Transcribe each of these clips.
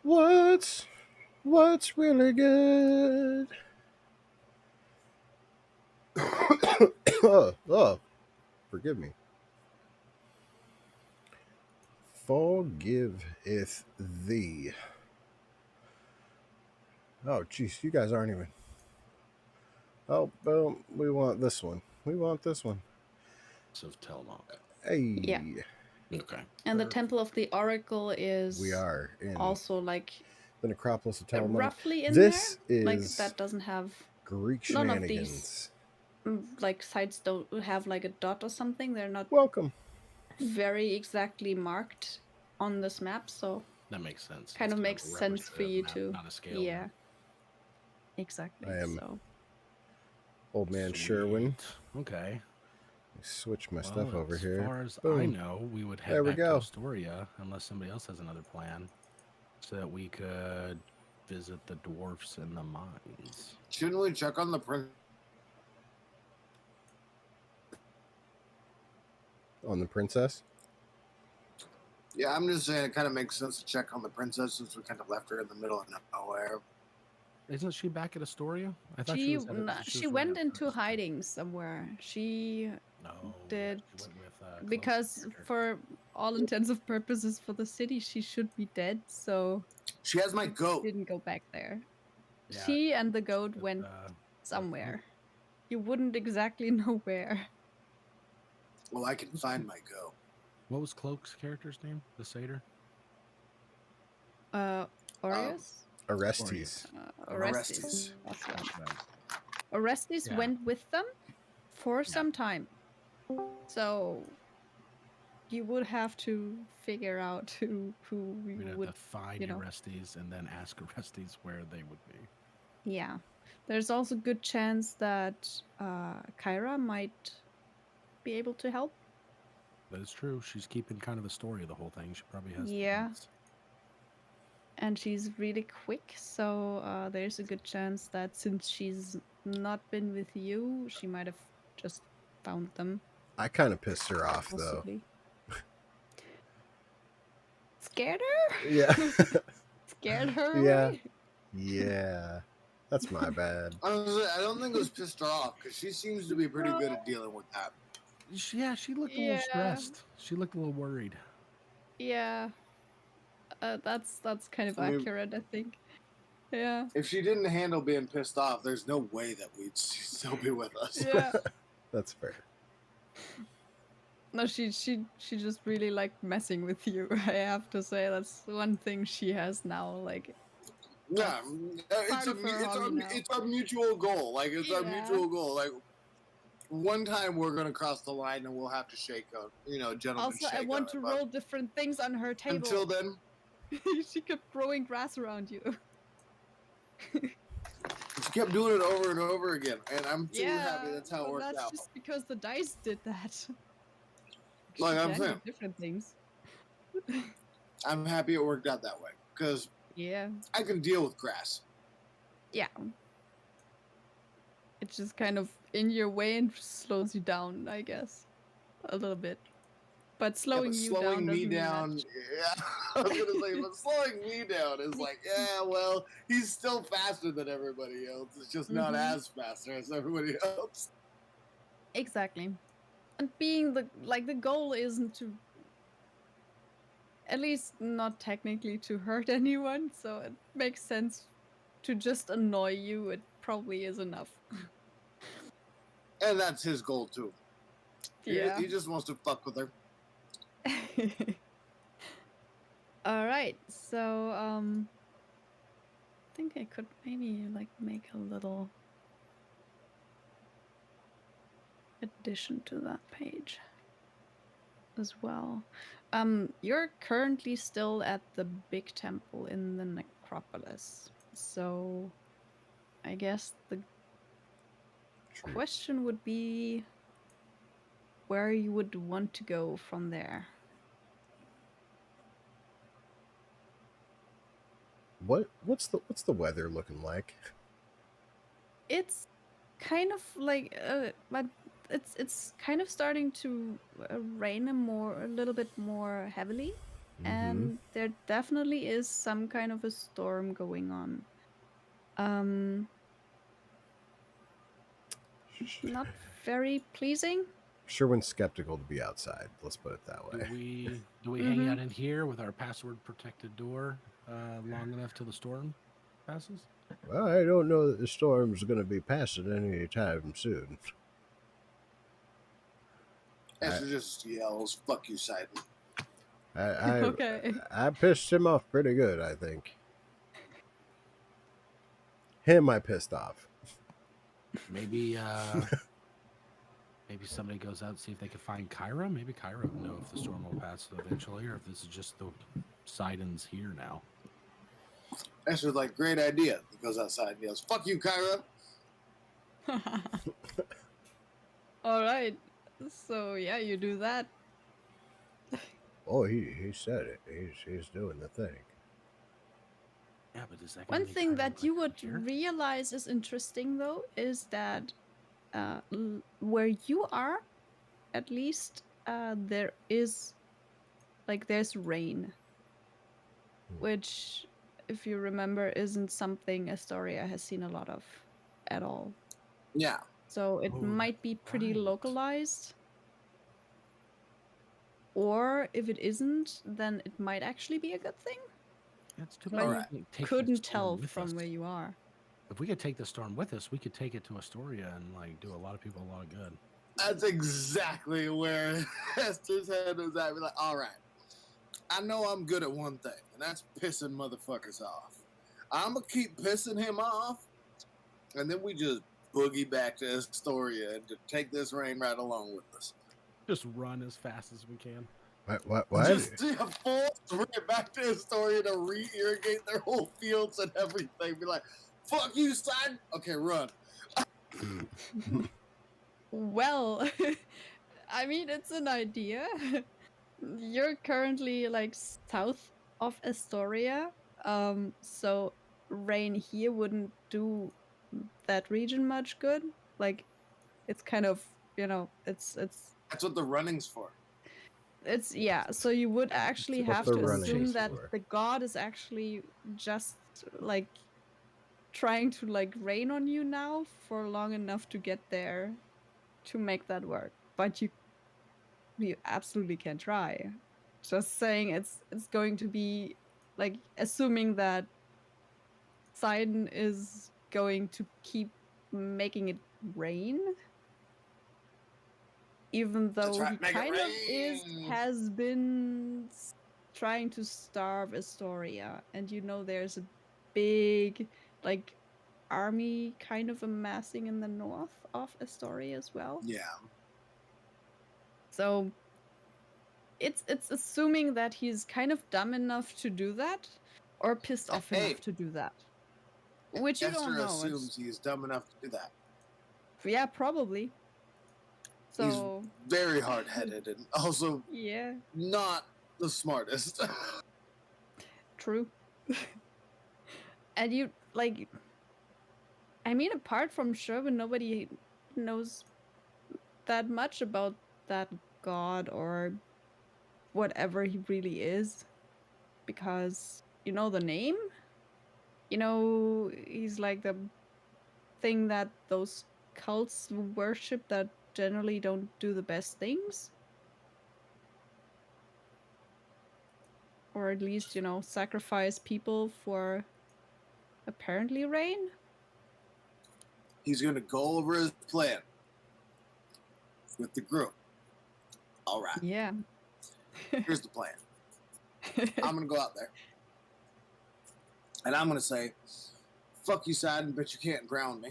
What's really good? oh, forgive me. Forgiveth thee. Oh, jeez, you guys aren't even. Oh, boom. We want this one. We want this one. Of Telnok. Yeah. Hey, Okay. And the Perfect. Temple of the Oracle is we are in also like the necropolis of Telamonic. roughly in there. This Like is that doesn't have Greek none of these shenanigans. like sites don't have like a dot or something. They're not Welcome. very exactly marked on this map, so That makes sense. kind It's of kind makes of a sense for you representative map, to not a scale yeah, map. exactly. I am So old man Sherwin. Sweet. Okay. Switch my Well, stuff over as here. far as I Boom. know, we would head There we back to go. Astoria unless somebody else has another plan, so that we could visit the dwarfs and the mines. Shouldn't we check on the prince? On the princess. Yeah, I'm just saying it kind of makes sense to check on the princess since we kind of left her in the middle of nowhere. Isn't she back at Astoria? I thought she was at, she was went running into first. hiding somewhere. She No, did she went with Cloak's because character. for all intents and purposes for the city she should be dead, so She has my she goat. didn't go back there. Yeah, She and the goat with, went Cloak. somewhere. You wouldn't exactly know where. Well, I can find my goat. What was Cloak's character's name? The satyr? Orius? Orestes. Orestes. Orestes. That's right. That's right. Orestes Yeah. went with them for Yeah. some time. So you would have to figure out who We'd you have would, to find you know. Orestes and then ask Orestes where they would be. Yeah. There's also good chance that Kyra might be able to help. That is true. She's keeping kind of a story of the whole thing. She probably has. Yeah. And she's really quick, so there's a good chance that since she's not been with you, she might have just found them. I kind of pissed her off Possibly. Scared her? Yeah. Scared her Yeah. away? Yeah. That's my bad. Honestly, I don't think it was pissed her off because she seems to be pretty good at dealing with that. Yeah, she looked a little stressed. She looked a little worried. Yeah. That's kind of accurate, I think. Yeah. If she didn't handle being pissed off, there's no way that we'd still be with us. Yeah. That's fair. No, she just really liked messing with you. I have to say that's one thing she has now. Like, yeah, it's our mutual goal. Like it's our mutual goal. Like one time we're gonna cross the line and we'll have to shake a gentleman. Also, I want to roll different things on her table. Until then, she kept growing grass around you. she kept doing it over and over again, and I'm super happy that's how it worked that's out. just because the dice did that. Like I'm saying, different things. I'm happy it worked out that way because I can deal with grass. Yeah. It's just kind of in your way and slows you down, I guess, a little bit. But slowing me down. Yeah, I was gonna say, but slowing me down is like, yeah, well, he's still faster than everybody else. It's just not as faster as everybody else. Exactly. And being the goal isn't to, at least not technically, to hurt anyone, so it makes sense to just annoy you. It probably is enough. And that's his goal too. Yeah. He just wants to fuck with her. All right. So I think I could maybe like make a little addition to that page as well. You're currently still at the big temple in the necropolis. So I guess the question would be where you would want to go from there. What's the weather looking like? It's kind of like but it's kind of starting to rain a little bit more heavily. and there definitely is some kind of a storm going on. Um, not very pleasing. Sherwin's skeptical to be outside. Let's put it that Do way. we hang out in here with our password protected door long enough till the storm passes? Well, I don't know that the storm's going to be passing any time soon. Esther just yells, "Fuck you, Sidon." Okay. I pissed him off pretty good, I think. Him, I pissed off. Maybe maybe somebody goes out and see if they can find Kyra. Maybe Kyra will know if the storm will pass eventually, or if this is just the Sidon's here now. Esther's like, "Great idea." He goes outside and yells, "Fuck you, Kyra." All right. So yeah, you do that. Oh, he said it. He's doing the thing. Yeah, but is that One thing that you would realize is interesting, though, is that where you are, at least, there is there's rain, which, if you remember, isn't something Astoria has seen a lot of at all. Yeah. So it Oh, might be pretty right. localized. Or if it isn't, then it might actually be a good thing. It's too But bad you we can't take the couldn't storm tell with from us. where you are. If we could take the storm with us, we could take it to Astoria and like do a lot of people a lot of good. That's exactly where Esther's head is at. Be like, all right, I know I'm good at one thing, and that's pissing motherfuckers off. I'm gonna keep pissing him off, and then we just boogie back to Astoria and to take this rain right along with us. Just run as fast as we can. What? Just do a full sprint back to Astoria to re-irrigate their whole fields and everything. Be like, fuck you, son. Okay, run. Well, I mean, it's an idea. You're currently like south of Astoria, so rain here wouldn't do that region much good. Like, it's kind of, it's That's what the running's for. yeah. So you would actually what have the to running's assume that for. the god is actually just like trying to like rain on you now for long enough to get there to make that work. But you absolutely can try. Just saying it's going to be like assuming that Sidon is going to keep making it rain, even though right, he make it kind of rain. has been trying to starve Astoria, and there's a big like army kind of amassing in the north of Astoria as well. Yeah. So it's assuming that he's kind of dumb enough to do that, or pissed off enough to do that, which you don't Esther know. assumes he's dumb enough to do that. Yeah, probably. He's So very hard-headed and also yeah, not the smartest. true. And you like, I mean, apart from Sherwin, nobody knows that much about that god or whatever he really is, because you know the name. He's like the thing that those cults worship that generally don't do the best things. Or at least, sacrifice people for apparently rain. He's going to go over his plan with the group. All right. Yeah. Here's the plan. I'm going to go out there. And I'm going to say, fuck you, Sidon, but you can't ground me.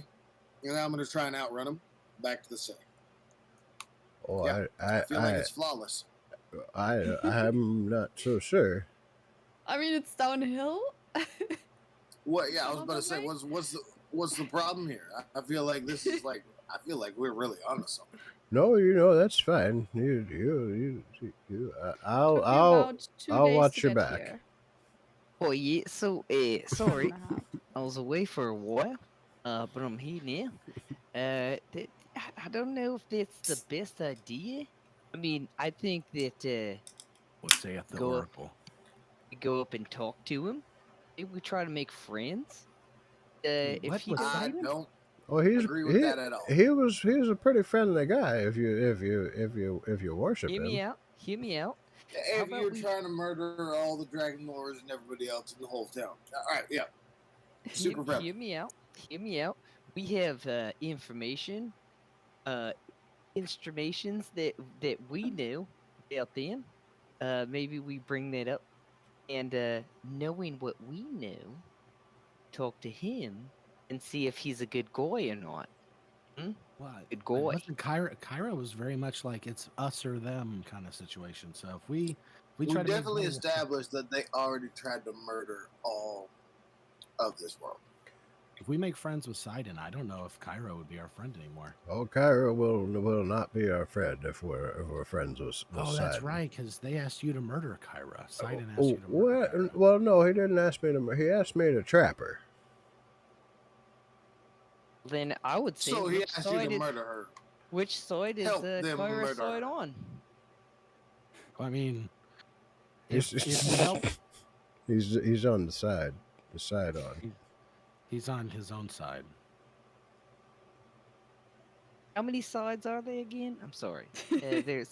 And I'm going to try and outrun him back to the city. Oh, yeah, I feel like it's flawless. I'm not so sure. I mean, it's downhill. What? Yeah, I was about to say, what's the problem here? I feel like this is like, I feel like we're really onto something. No, that's fine. I'll watch your back. Here. Oh yeah, so sorry, I was away for a while, but I'm here now. I don't know if that's the best idea. I mean, I think that What saith the go up. oracle? We go up and talk to him. Maybe we try to make friends. If What he was doesn't, I Sidon? don't Well, agree with that at all. he was a pretty friendly guy if you worship hear me him. out. Hear me out. How If about you're we? trying to murder all the Dragon Lords and everybody else in the whole town. All right, yeah. Super friendly. Hear me out. Hear me out. We have information, uh, instrumations that we knew about them. Maybe we bring that up, and knowing what we know, talk to him and see if he's a good guy or not. Well, Good it guy. wasn't Kyra. Kyra was very much like it's us or them kind of situation. So if we We try to make definitely friends with- established that they already tried to murder all of this world. if we make friends with Sidon, I don't know if Kyra would be our friend anymore. Oh, Kyra will not be our friend if we're friends with Oh, that's Sidon. right, because they asked you to murder Kyra. Sidon asked Oh, you to murder Kyra. well, no, he didn't ask me to. He asked me to trap her. Then I would say So he which asked you side to is murder her. which side is Help them Kyra's murder side her. on? I mean, He's if we help, he's on the side on. he's on his own side. How many sides are they again? I'm sorry. There's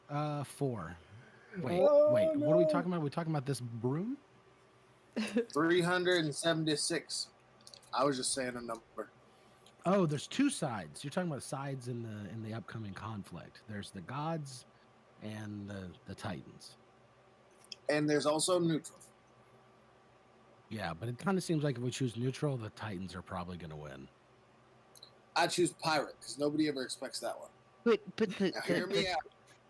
4. Wait, Oh, wait. What are we no. talking about? We talking about this broom? 376. I was just saying a number. Oh, there's 2 sides. You're talking about sides in the upcoming conflict. There's the gods and the Titans. And there's also neutral. Yeah, but it kind of seems like if we choose neutral, the Titans are probably going to win. I choose pirate because nobody ever expects that one. but Now, hear me out.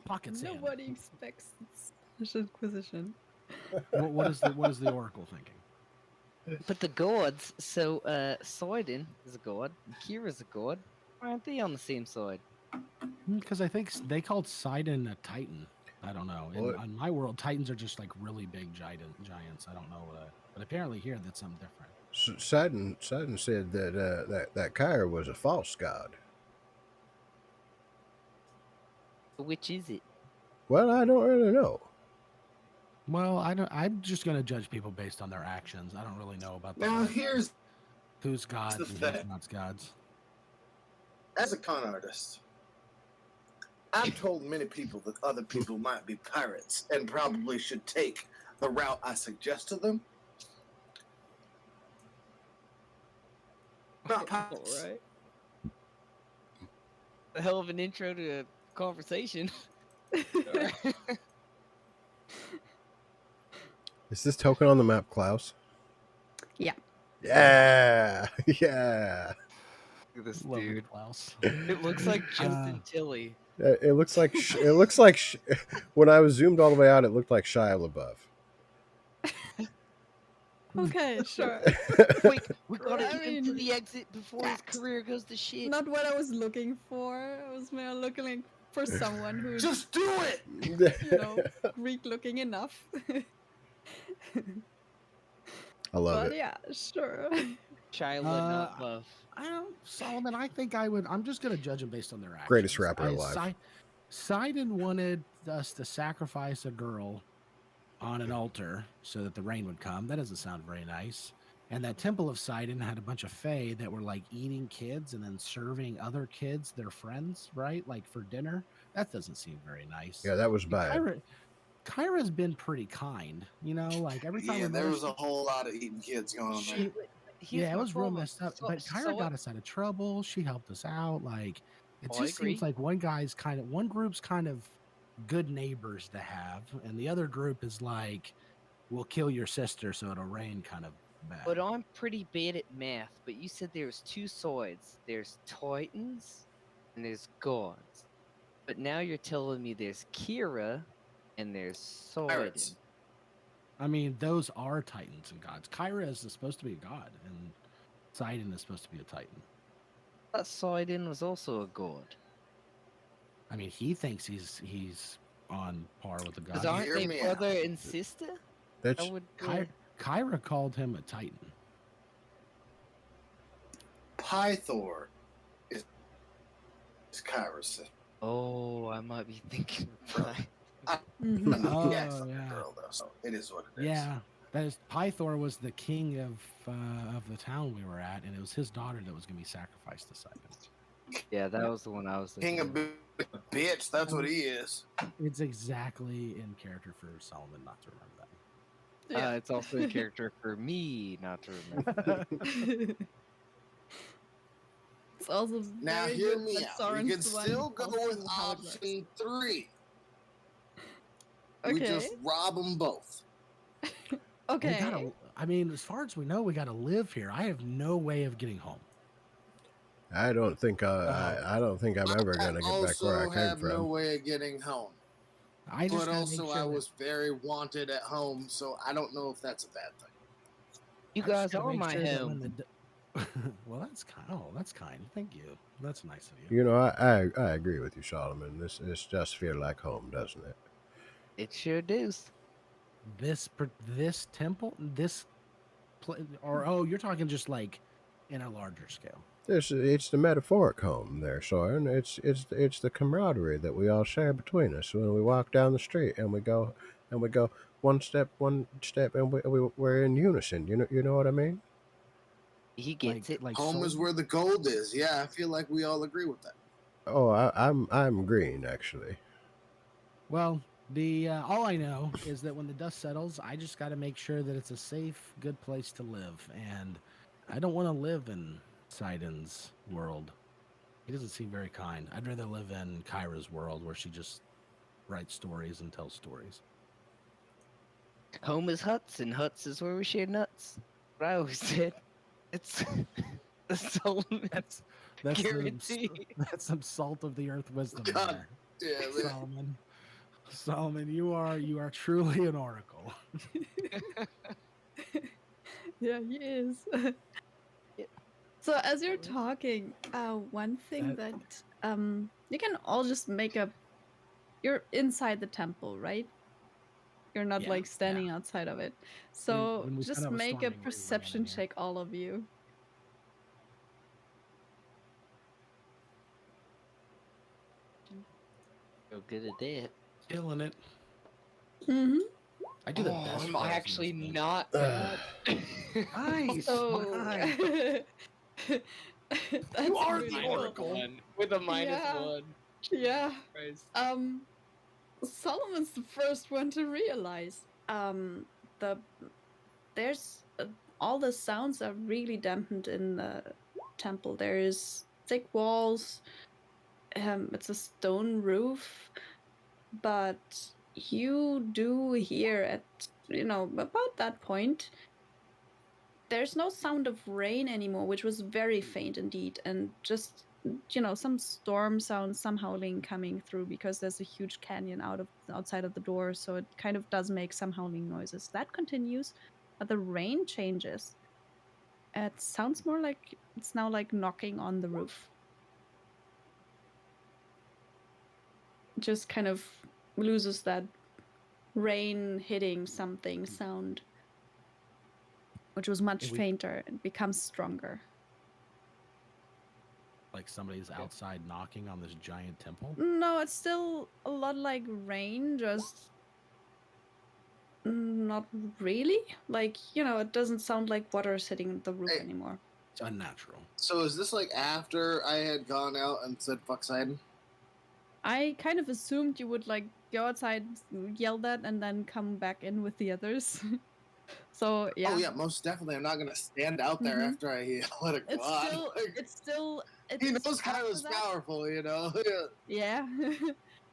Pocket sand. Nobody expects such Inquisition. What is the Oracle thinking? but the gods. So Sidon is a god. And Kira's a god. Why aren't they on the same side? Because I think they called Sidon a Titan. I don't know. Well, In my world, Titans are just like really big giants. I don't know what. But apparently here, that's something different. Sidon said that Kyra was a false god. Which is it? Well, I don't really know. Well, I don't. I'm just gonna judge people based on their actions. I don't really know about Now, here's who's gods the and who's thing. not gods. as a con artist, I've told many people that other people might be pirates and probably should take the route I suggest to them. Not pirates. Alright. A hell of an intro to a conversation. Is this token on the map, Klaus? Yeah. Yeah, yeah. Look at this Love it, dude. Klaus. It looks like Justin Tilly. It looks like when I was zoomed all the way out, it looked like Shia LaBeouf. Okay, sure. Wait, we gotta I get him to mean, the exit before his career goes to shit. Not what I was looking for. I was more looking for someone who's, Just do it! you know, Greek looking enough. I love But it. yeah, sure. Shia Uh, LaBeouf. I don't, Solomon. I think I would. I'm just gonna judge him based on their actions. Greatest rapper alive. Sidon wanted us to sacrifice a girl on an altar so that the rain would come. That doesn't sound very nice. And that temple of Sidon had a bunch of fae that were like eating kids and then serving other kids, their friends, right? Like for dinner. That doesn't seem very nice. Yeah, that was bad. Kyra's been pretty kind, you know, like every time Yeah, we there met was her, a whole lot of eating kids going on there. yeah, it was real messed up. But Kyra got us out of trouble. She helped us out. Like it Oh, I just seems agree. like one group's kind of good neighbors to have, and the other group is like, we'll kill your sister so it'll rain kind of bad. But I'm pretty bad at math. But you said there's 2 sides. There's Titans and there's gods. But now you're telling me there's Kira and there's Sidon. Pirates. I mean, those are titans and gods. Kyra is supposed to be a god, and Sidon is supposed to be a titan. I thought Sidon was also a god. I mean, he thinks he's on par with the Because gods. aren't hear they me brother and sister? That's I would. Kyra called him a titan. Pythor is Kyra's sister. Oh, I might be thinking of Mhm. Oh, Yeah, it's not yeah. a girl though, so it is what it is. Yeah, that is Pythor was the king of the town we were at, and it was his daughter that was going to be sacrificed to Sidon. Yeah, that Yep. was the one I was King thinking of bitch. That's what he is. It's exactly in character for Solomon not to remember that. Yeah. It's also in character for me not to remember. It's also Now very hear good me that out. We Soren's can the one who still go tells with you how it works. option 3. We Okay. just rob them both. We Okay. gotta. I mean, as far as we know, we got to live here. I have no way of getting home. I don't think I don't think I'm ever I gonna get back where I also came have no from. way of getting home. I just But gotta make also, sure I that- was very wanted at home, so I don't know if that's a bad thing. You I just guys gotta are make my sure that home. when the well, that's kind. Oh, that's kind. Thank you. That's nice of you. You know, I agree with you, Solomon. This just feel like home, doesn't it? It sure does. This temple, or oh, you're talking just like in a larger scale. It's the metaphoric home there, Soren. It's the camaraderie that we all share between us when we walk down the street and we go one step, and we're in unison. You know what I mean? He gets it. Like Home is soul. where the gold is. Yeah, I feel like we all agree with that. Oh, I'm green actually. Well, the all I know is that when the dust settles, I just got to make sure that it's a safe, good place to live, and I don't want to live in Sidon's world. He doesn't seem very kind. I'd rather live in Kyra's world, where she just writes stories and tells stories. Home is huts, and huts is where we share nuts. What I always said. It's the Solomon That's that's guarantee. that's some salt of the earth wisdom God there, damn it. Solomon. Solomon, you are truly an oracle. Yeah, he is. Yeah. So as you're talking, one thing That- that you can all just make a. You're inside the temple, right? You're not Yeah, like standing outside of it. When- So when we set just up a make a storming ring, we ran in perception here. check, all of you. So good at that. Killing it. Mm-hmm. I do the Oh, best. I'm rolls in this actually game. not bad. Nice. So Nice. that's are really the cool. oracle. With a minus Yeah. 1. Yeah. Christ. Solomon's the first one to realize the there's all the sounds are really dampened in the temple. There is thick walls. It's a stone roof, but you do hear at about that point. There's no sound of rain anymore, which was very faint indeed, and just some storm sounds, some howling coming through because there's a huge canyon outside of the door, so it kind of does make some howling noises. That continues, but the rain changes. It sounds more like it's now like knocking on the roof. It just kind of loses that rain hitting something sound, which was much And we- fainter, and becomes stronger. Like somebody's outside knocking on this giant temple. No, it's still a lot like rain, just not really. Like, it doesn't sound like water sitting on the roof Hey. anymore. It's unnatural. So is this like after I had gone out and said fuck Sidon? I kind of assumed you would like go outside, yell that, and then come back in with the others. So yeah. Oh yeah, most definitely. I'm not gonna stand out there Mhm. after I let it go It's on. still Like, it's still he it's knows after Kyla's that. powerful, Yeah. Yeah.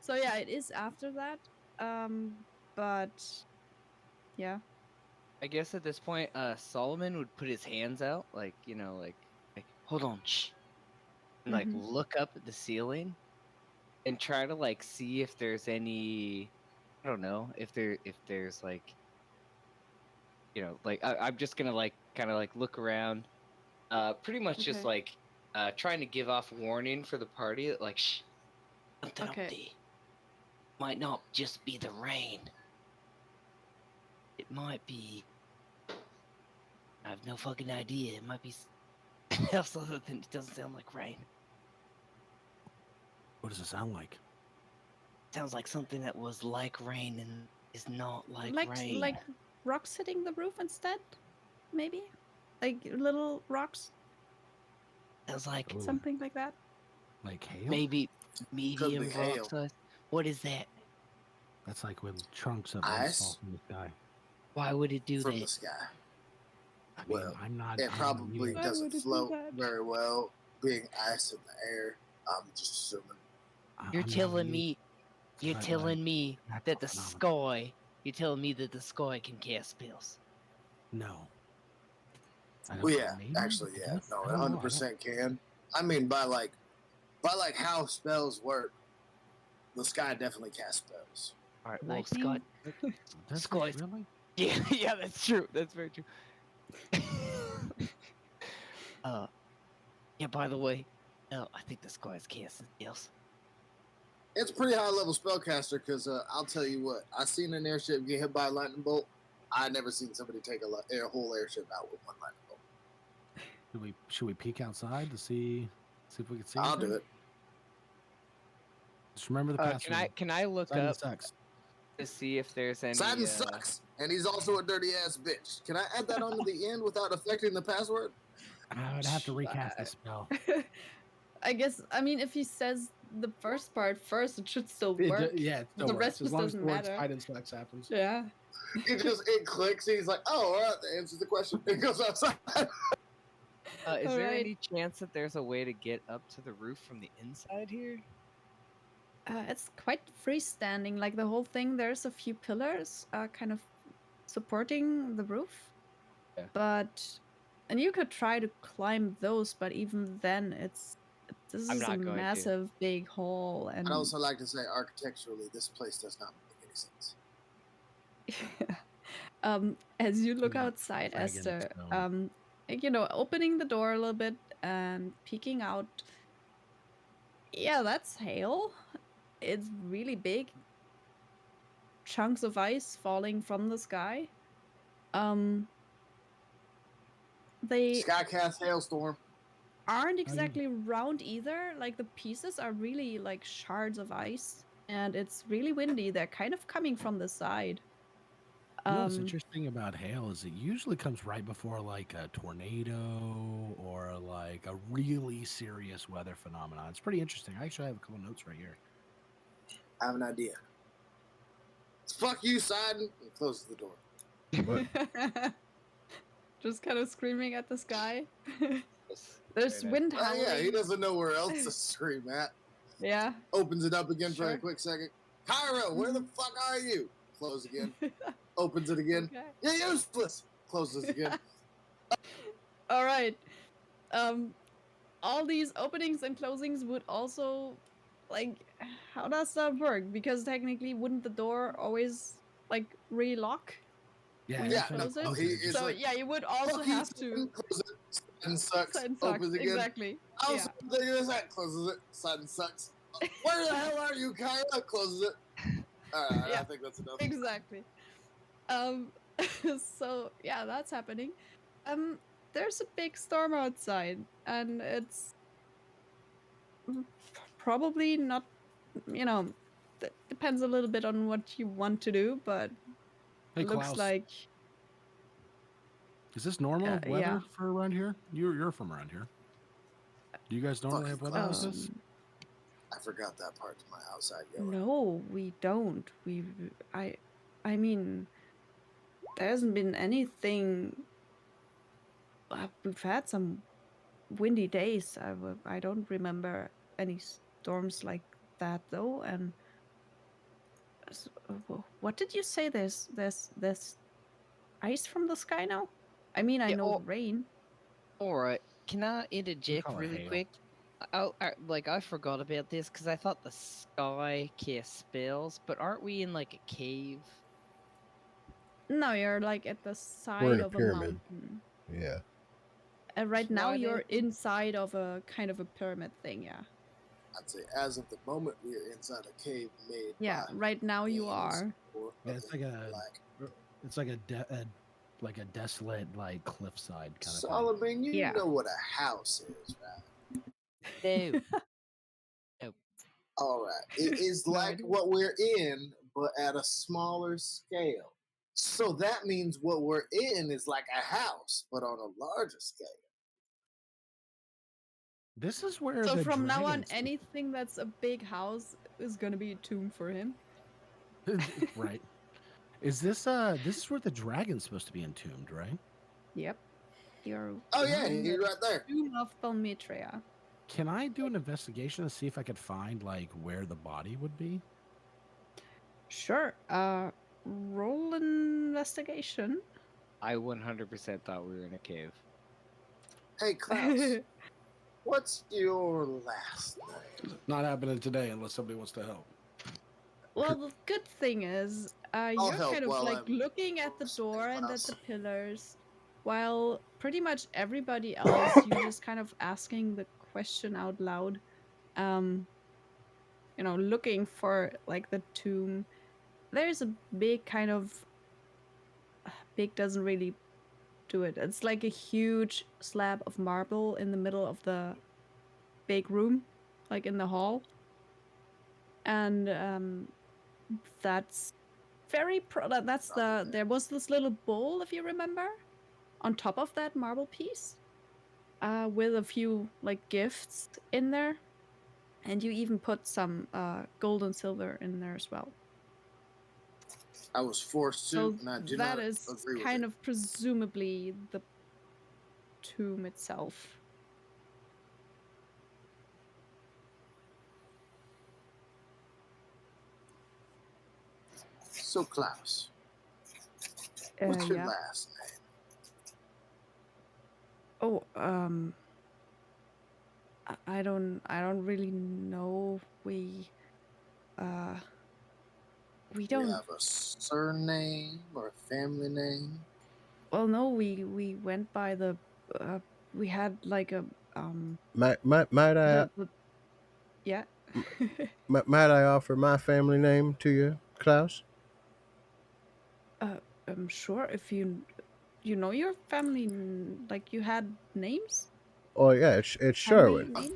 So yeah, it is after that. But yeah. I guess at this point, Solomon would put his hands out, like hold on, shh, and Mhm. look up at the ceiling, and try to see if there's any, I don't know, if there's I'm just gonna kind of look around, pretty much just Okay. trying to give off warning for the party that shh, something up Okay. there. Might not just be the rain. It might be. I have no fucking idea. It might be something else other than it doesn't sound like rain. What does it sound like? Sounds like something that was like rain and is not like like rain. like rocks hitting the roof instead, maybe, like little rocks, Sounds like Ooh. something like that. Like hail? maybe medium hail. rock size. What is that? That's like when chunks of Ice? ice fall from the sky. Why would it do From the that? sky. I mean, Well, I'm not. It I'm probably Why doesn't would it do float that? very well, being ice in the air. I'm just assuming. You're telling me You're but, telling me natural that the phenomena. sky. You're telling me that the sky can cast spells. No. I Well, don't- yeah, maybe, actually, I yeah, guess? no, I it don't know, I 100% can. I mean, by how spells work, the sky definitely casts spells. All right, well, Scott. Lightning. Does it Sky's- really? Yeah, yeah, that's true. That's very true. Yeah. By the way, no, I think the sky is casting spells. It's a pretty high level spellcaster because I'll tell you what, I seen an airship get hit by a lightning bolt. I never seen somebody take a whole airship out with one lightning bolt. Should we peek outside to see if we can see? I'll anything? do it. Just remember the password. Can I look Simon up sucks. to see if there's any? Sidon sucks, and he's also a dirty ass bitch. Can I add that onto the end without affecting the password? I would have to recast the spell. I guess. I mean, if he says the first part first, it should still work. Yeah, it still The works. rest As just long as the doesn't word matter. Sidon sucks happens. Yeah. It clicks. He's like, oh, all right, that answers the question. It goes outside. Is there Alright. any chance that there's a way to get up to the roof from the inside here? It's quite freestanding. Like the whole thing, there's a few pillars kind of supporting the roof. Yeah. And you could try to climb those, but even then, this I'm is a not going to. massive big hall, and I'd also like to say, architecturally, this place does not make any sense. as you look Yeah, outside, dragon Esther, stone. opening the door a little bit and peeking out. Yeah, that's hail. It's really big. Chunks of ice falling from the sky. They Skycast hailstorm. aren't exactly round either. Like the pieces are really like shards of ice, and it's really windy. They're kind of coming from the side. You know what's interesting about hail is it usually comes right before like a tornado or like a really serious weather phenomenon. It's pretty interesting. I actually have a couple notes right here. I have an idea. Fuck you, Sidon, and closes the door. What? Just kind of screaming at the sky. There's wind Oh, howling. yeah, he doesn't know where else to scream at. Yeah. Opens it up again for a Sure. quick second. Cairo, where the fuck are you? Close again. Opens it again. Okay. You're useless. Closes again. All right. All these openings and closings would also, like, how does that work? Because technically, wouldn't the door always like relock? Yeah, When you Yeah, close no, it? it's So like, yeah, you would also fuck you, have to. Sidon, close it. Sidon sucks. Sidon sucks. Opens again. Exactly. I Yeah. was thinking of that. Closes it. Sidon sucks. Where the hell are you, Cairo? Closes it. All right, Yeah. I think that's enough. Exactly. So yeah, that's happening. There's a big storm outside, and it's probably not. Depends a little bit on what you want to do, but Hey, looks Klaus, like is this normal yeah. weather for around here? You're from around here. Do you guys normally have Fucking weather like Klaus. this? I forgot that part to my outside yelling. No, we don't. I mean, there hasn't been anything. We've had some windy days. I don't remember any storms like that though. And what did you say? There's ice from the sky now. I mean, I Yeah, know the rain. All right. Can I interject call it really hail. quick? I forgot about this because I thought the sky cast spells, but aren't we in like a cave? No, you're like at the We're side in a of a pyramid. mountain. Yeah. And right now Why you're then? inside of a kind of a pyramid thing, yeah. I'd say as of the moment, we are inside a cave made Yeah, by right now you beings are. or Yeah, it's other like a black. it's like a desolate like cliffside kind of thing. Solomon, you Yeah. know what a house is, right? No. All right. It is No like idea. what we're in, but at a smaller scale. So that means what we're in is like a house, but on a larger scale. This is where So the from now on, dragons. anything that's a big house is gonna be a tomb for him. Right. Is this is where the dragon's supposed to be entombed, right? Yep. You're Oh yeah, in he's the right there. tomb of Thalmitria. Can I do an investigation to see if I could find like where the body would be? Sure. Roll an investigation. I 100% thought we were in a cave. Hey Klaus, what's your last name? Not happening today unless somebody wants to help. Well, the good thing is, I'll you're help kind of while like I'm looking at the listening, door and at Klaus. the pillars, while pretty much everybody else, you just kind of asking the question out loud. Um, looking for like the tomb. There's a big kind of big doesn't really do it. It's like a huge slab of marble in the middle of the big room, like in the hall, and that's that's there was this little bowl, if you remember, on top of that marble piece, with a few like gifts in there, and you even put some gold and silver in there as well. I was forced to, So and I do that not is agree with kind it. of presumably the tomb itself. So Klaus, what's your Yeah. last name? Oh, I don't really know. Uh we Do you don't have a surname or a family name? well no, we went by the uh we had like a Might I the yeah. might I offer my family name to you, Klaus? I'm sure if you know your family, like you had names, Oh yeah, it's family Sherwin. names.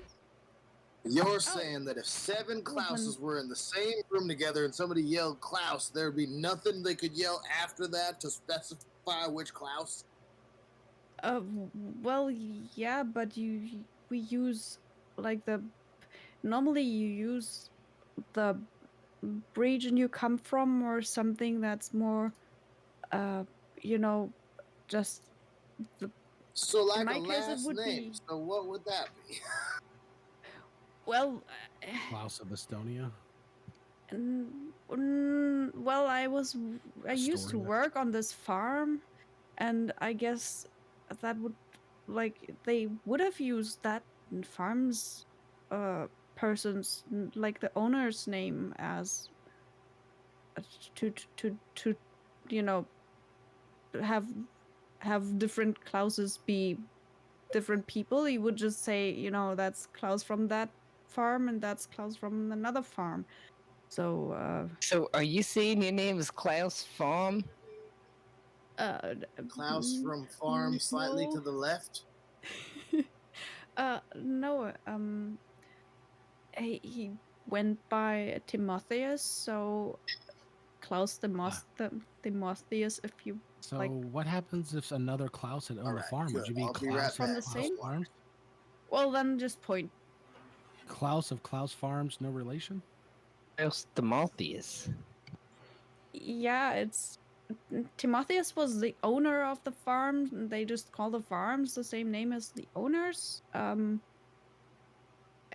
You're Oh, saying that if 7 well then, Klauses were in the same room together and somebody yelled Klaus, there'd be nothing they could yell after that to specify which Klaus? well, yeah, but we use like normally you use the region you come from or something that's more, uh, you know, just the. So In like a my case, it last would name. be So what would that be? well. Klaus of Estonia. Well, I used to Astoria. work on this farm, and I guess that would they would have used that farm's uh person's like the owner's name as to you know have different Klauses be different people. You would just say, that's Klaus from that farm and that's Klaus from another farm. So So, are you saying your name is Klaus Farm? Klaus from farm slightly no. to the left? No. He went by Timotheus, so Klaus Timotheus, if you So like. what happens if another Klaus had All owned the right, farm? Would good. you be I'll be right Klaus of From the back. Klaus same? Don't worry. Farms? Well, then just point. Klaus of Klaus Farms, no relation? Klaus Timotheus. Yeah, it's Timotheus was the owner of the farm. And they just call the farms the same name as the owners.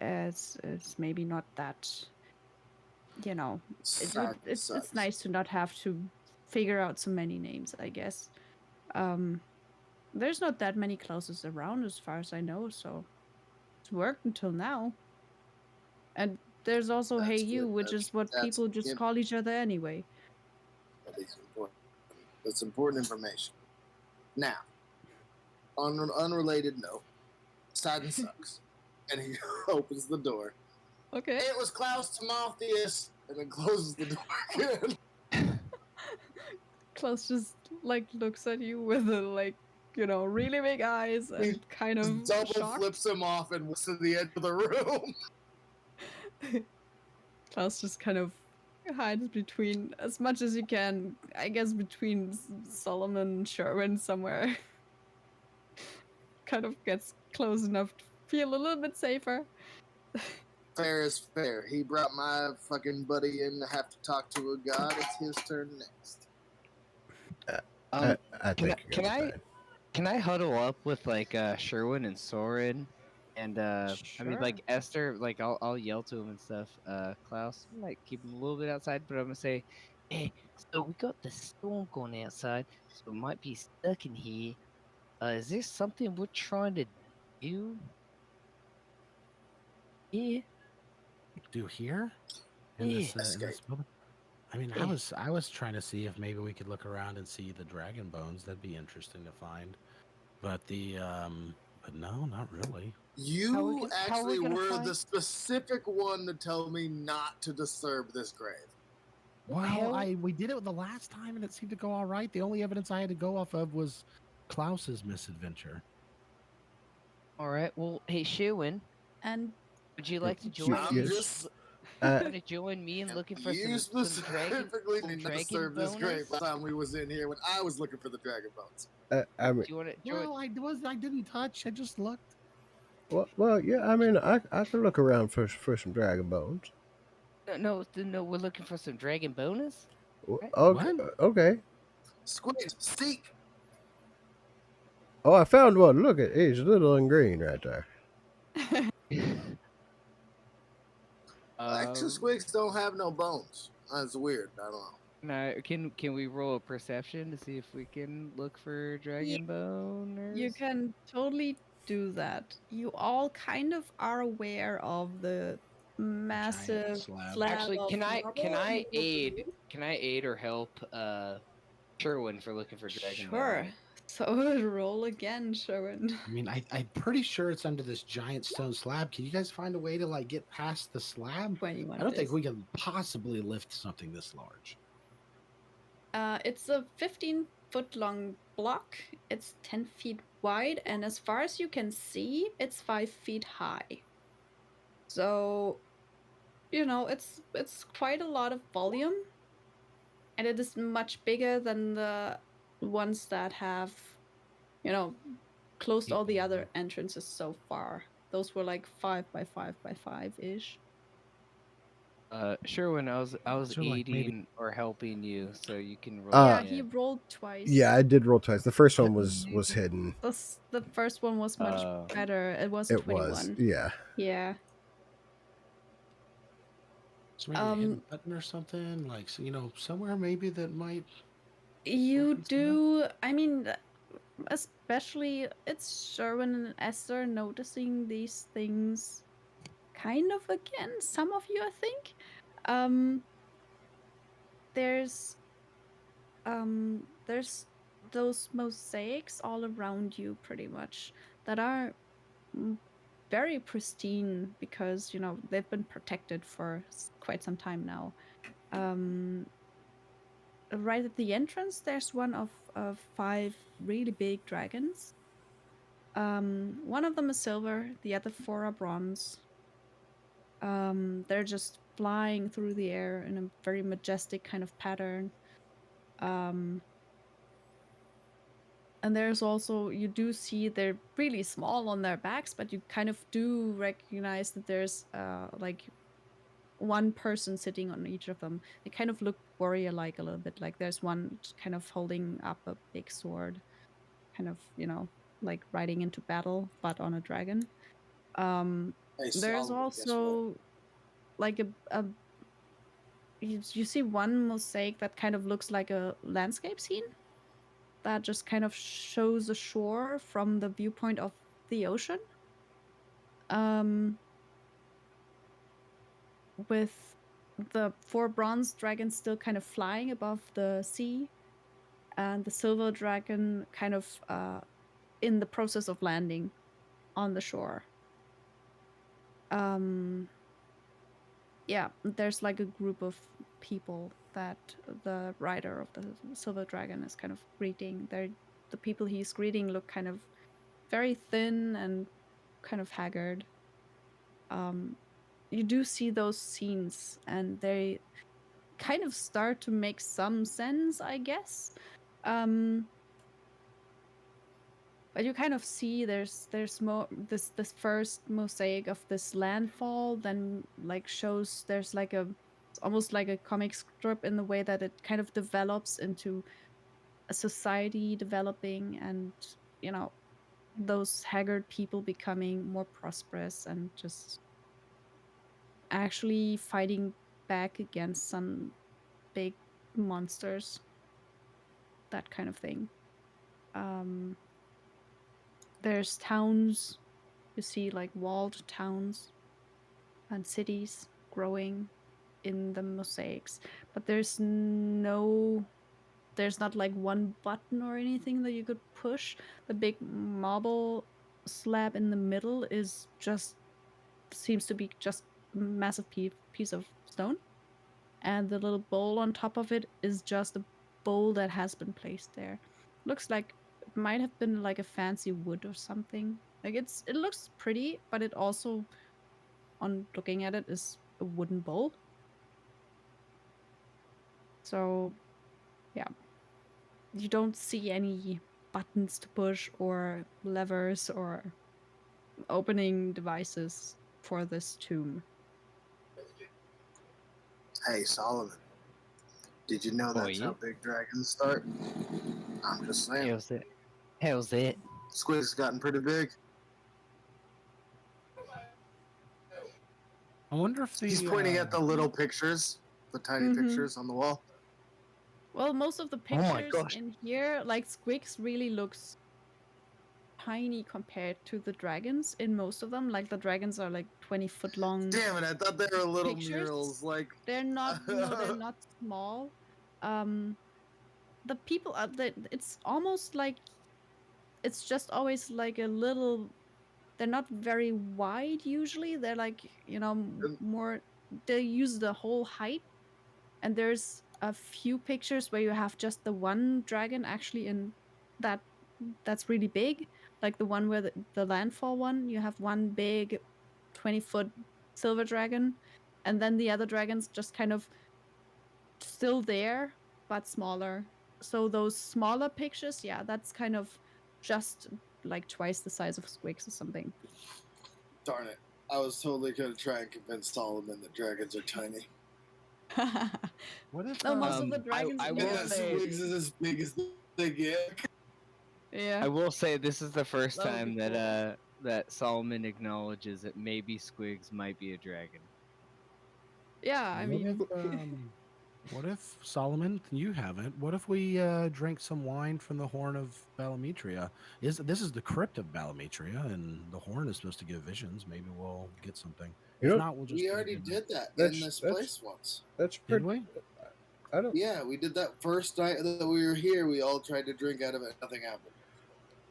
It's maybe not that. Sad It's sucks. nice to not have to figure out so many names, I guess. Um, there's not that many Klauses around, as far as I know, so it's worked until now. And there's also Hey That's You, good. which is what That's people just call each other anyway. that is important. That's important information. Now, on an unrelated note, Sidon sucks. And he opens the door. Okay. It was Klaus Timotheus, and then closes the door again. Klaus just looks at you with really big eyes He and kind of just double shocked. flips him off and walks to the edge of the room. Klaus just kind of hides between, as much as you can, I guess, between Solomon and Sherwin somewhere. Kind of gets close enough to feel a little bit safer. Fair is fair. He brought my fucking buddy in to have to talk to a god. It's his turn next. I Can I think you're can gonna be I fine. can I huddle up with like Sherwin and Soren and I mean Sure. like Esther, like I'll yell to him and stuff. Klaus, I might keep him a little bit outside, but I'm gonna say, hey, so we got the storm going outside, so we might be stuck in here. Is there something we're trying to do? Yeah, Do here yeah, in Escape. this building? I mean, yeah. I was trying to see if maybe we could look around and see the dragon bones. That'd be interesting to find. But but no, not really. You How are we actually gonna were find? the specific one to tell me not to disturb this grave. Well, Hell, we did it the last time and it seemed to go all right. The only evidence I had to go off of was Klaus's misadventure. all right. Well, hey, Sherwin, And would you like to join I'm me? Yes. just Uh, Want to join me in looking for you some specifically did not dragon disturb this grave bonus? last time we was in here when I was looking for the dragon bones. I mean, Do you want to join? Well, I didn't touch. I just looked. well, yeah. I mean, I could look around for some dragon bones. No, we're looking for some dragon bonus. Right? Okay, What? okay. Squigs, seek. Oh, I found one. Look at he's little and green right there. Actually, um, Squigs don't have no bones. That's weird. I don't know. now can we roll a perception to see if we can look for Yeah, dragon you boners? can totally do that. You all kind of are aware of the Giant massive slab. slab Actually, of can marble in the I middle of the aid? room. Can I aid or help Sherwin for looking for dragon Sure. boners? So roll again, Sherwin. I mean, I'm pretty sure it's under this giant stone slab. Can you guys find a way to like get past the slab? 21 I don't it think is. we can possibly lift something this large. It's a 15-foot long block. It's 10 feet wide, and as far as you can see, it's 5 feet high. So, it's quite a lot of volume, and it is much bigger than the ones that have, you know, closed all the other entrances so far. Those were like 5 by 5 by 5 ish. Sherwin, I was So like maybe aiding or helping you, so you can roll Uh, Yeah, he again. rolled twice. yeah, I did roll twice. The first one was maybe hidden. The first one was much better. It was It was, 21. yeah. Yeah. so maybe a hidden button or something like so, somewhere maybe that might. You open some up? do. I mean, especially it's Sherwin and Esther noticing these things kind of again. Some of you, I think. Um, there's there's those mosaics all around you, pretty much, that are mm, very pristine because they've been protected for quite some time now. Um, right at the entrance, there's one of 5 really big dragons. One of them is silver, the other 4 are bronze. They're just flying through the air in a very majestic kind of pattern. Um, and there's also, you do see they're really small on their backs, but you kind of do recognize that there's like one person sitting on each of them. They kind of look warrior-like a little bit. Like there's one kind of holding up a big sword, kind of, like riding into battle, but on a dragon. Um, Hey, there's Solomon, guess what? also like a you see one mosaic that kind of looks like a landscape scene that just kind of shows a shore from the viewpoint of the ocean. Um, with the 4 bronze dragons still kind of flying above the sea, and the silver dragon kind of in the process of landing on the shore. Um, yeah, there's like a group of people that the rider of the silver dragon is kind of greeting. The people he's greeting look kind of very thin and kind of haggard. Um, you do see those scenes, and they kind of start to make some sense, I guess. Um, but you kind of see there's more this first mosaic of this landfall, then like shows there's like a it's almost like a comic strip in the way that it kind of develops into a society developing, and you know those haggard people becoming more prosperous and just actually fighting back against some big monsters, that kind of thing. Um, there's towns, you see like walled towns and cities growing in the mosaics, but there's not like one button or anything that you could push. The big marble slab in the middle is just seems to be just a massive piece of stone, and the little bowl on top of it is just a bowl that has been placed there. Looks like it might have been like a fancy wood or something. Like it looks pretty, but it also, on looking at it, is a wooden bowl. So yeah, you don't see any buttons to push or levers or opening devices for this tomb. Hey, Solomon, did you know Oh that's yeah. how big dragons start? I'm just saying. How's that? How's that? Squig's gotten pretty big. I wonder if the He's pointing at the little pictures, the tiny Mhm. pictures on the wall. Well, most of the Oh my pictures gosh. in here, like Squiggs really looks tiny compared to the dragons in most of them. Like the dragons are like 20-foot long Damn it! I thought they were little pictures. murals. Like They're not, no, they're not small. Um, the people are it's almost like it's just always like a little, they're not very wide usually. They're like, more, they use the whole height. And there's a few pictures where you have just the one dragon actually in that that's really big. Like the one where the landfall one, you have one big 20-foot silver dragon, and then the other dragons just kind of still there but smaller. So those smaller pictures, yeah, that's kind of just like twice the size of Squiggs or something. darn it! I was totally gonna try and convince Solomon that dragons are tiny. what if No, most of the I dragons I in And will here that are say big. Squigs is as big as they get. Yeah, I will say this is the first that would be time that cool. that Solomon acknowledges that maybe Squigs might be a dragon. Yeah, I what if mean, what if Solomon, you haven't? What if we drank some wine from the horn of Balametria? This is the crypt of Balametria, and the horn is supposed to give visions. Maybe we'll get something. You If know, not, we'll just We get a already good. did that in that's this that's place once. that's Did pretty. we? I don't. Yeah, we did that first night that we were here. We all tried to drink out of it. Nothing happened.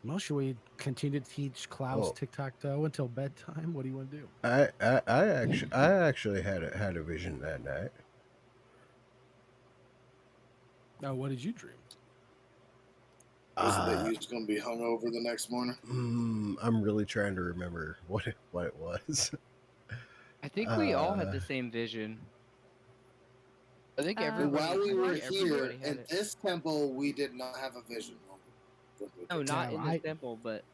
Well, should we continue to teach Klaus Oh, tic tac toe until bedtime? What do you want to do? I actually had a vision that night. Oh, what did you dream? Was it that Uh, you was gonna be hungover the next morning? I'm really trying to remember what it was. I think we all had the same vision. I think While we were once you here everybody had in it. this temple, we did not have a vision. No, not Yeah, in this temple, but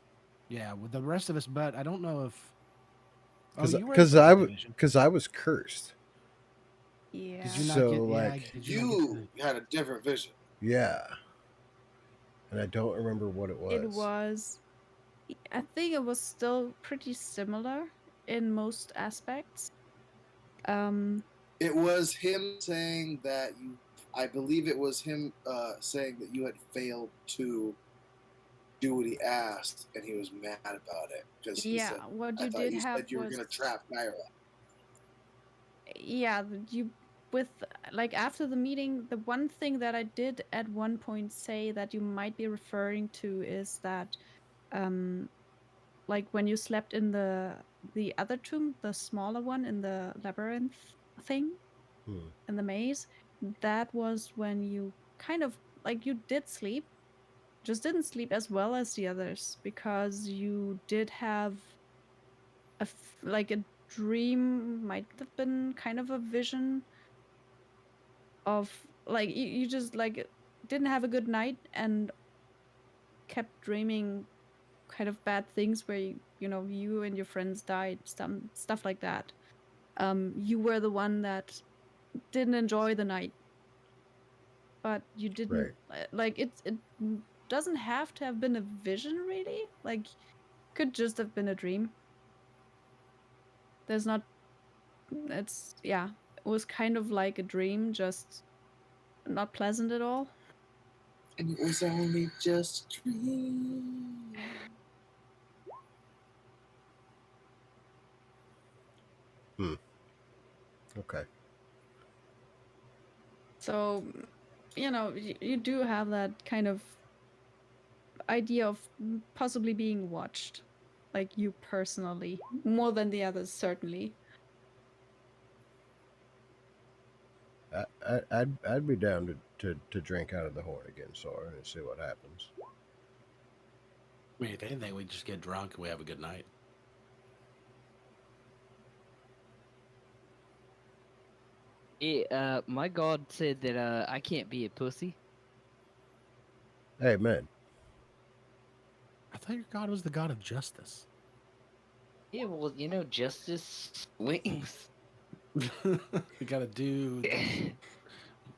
yeah, with the rest of us, but I don't know if. Oh, Because you were because able to I get the was vision. because I was cursed. yeah. Did you not So get? Yeah, like did you not get You the? had a different vision. yeah, and I don't remember what it It was. was, I think it was still pretty similar in most aspects. Um, It was him saying that you. I believe it was him saying that you had failed to do what he asked, and he was mad about it because he said, yeah, what "I you thought did you have said you were was, gonna trap Naira." yeah, you with like after the meeting, the one thing that I did at one point say that you might be referring to is that um like when you slept in the other tomb, the smaller one in the labyrinth thing Hmm. in the maze, that was when you kind of like you did sleep, just didn't sleep as well as the others because you did have like a dream might have been kind of a vision of like you just like didn't have a good night and kept dreaming kind of bad things where you and your friends died, stuff like that. You were the one that didn't enjoy the night, but you didn't Right. like it doesn't have to have been a vision really, like could just have been a dream. There's not it's yeah, it was kind of like a dream, just not pleasant at all. And it was only just a dream. Okay. So you do have that kind of idea of possibly being watched, like you personally, more than the others, certainly. I'd be down to drink out of the horn again, Sora, and see what happens. I mean, if anything, we just get drunk and we have a good night. My god said that I can't be a pussy. Hey, man. I thought your god was the god of justice. Yeah, well, justice swings. We gotta do the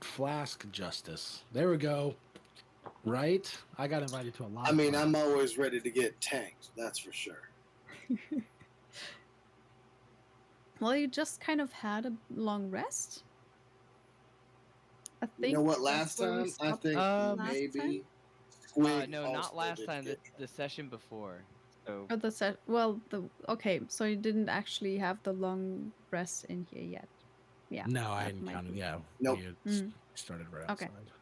flask justice. There we go. Right? I got invited to a lot. I mean, of I'm always ready to get tanked, that's for sure. Well, you just kind of had a long rest. I think You know what? that's Last where we time, I stopped think last maybe time. Squig No, also not last did time. get The session before. So Or the set. Well, okay. So you didn't actually have the long rest in here yet. Yeah. No, I that hadn't might counted. be. Yeah, Nope. we had Mm. started right Okay. outside.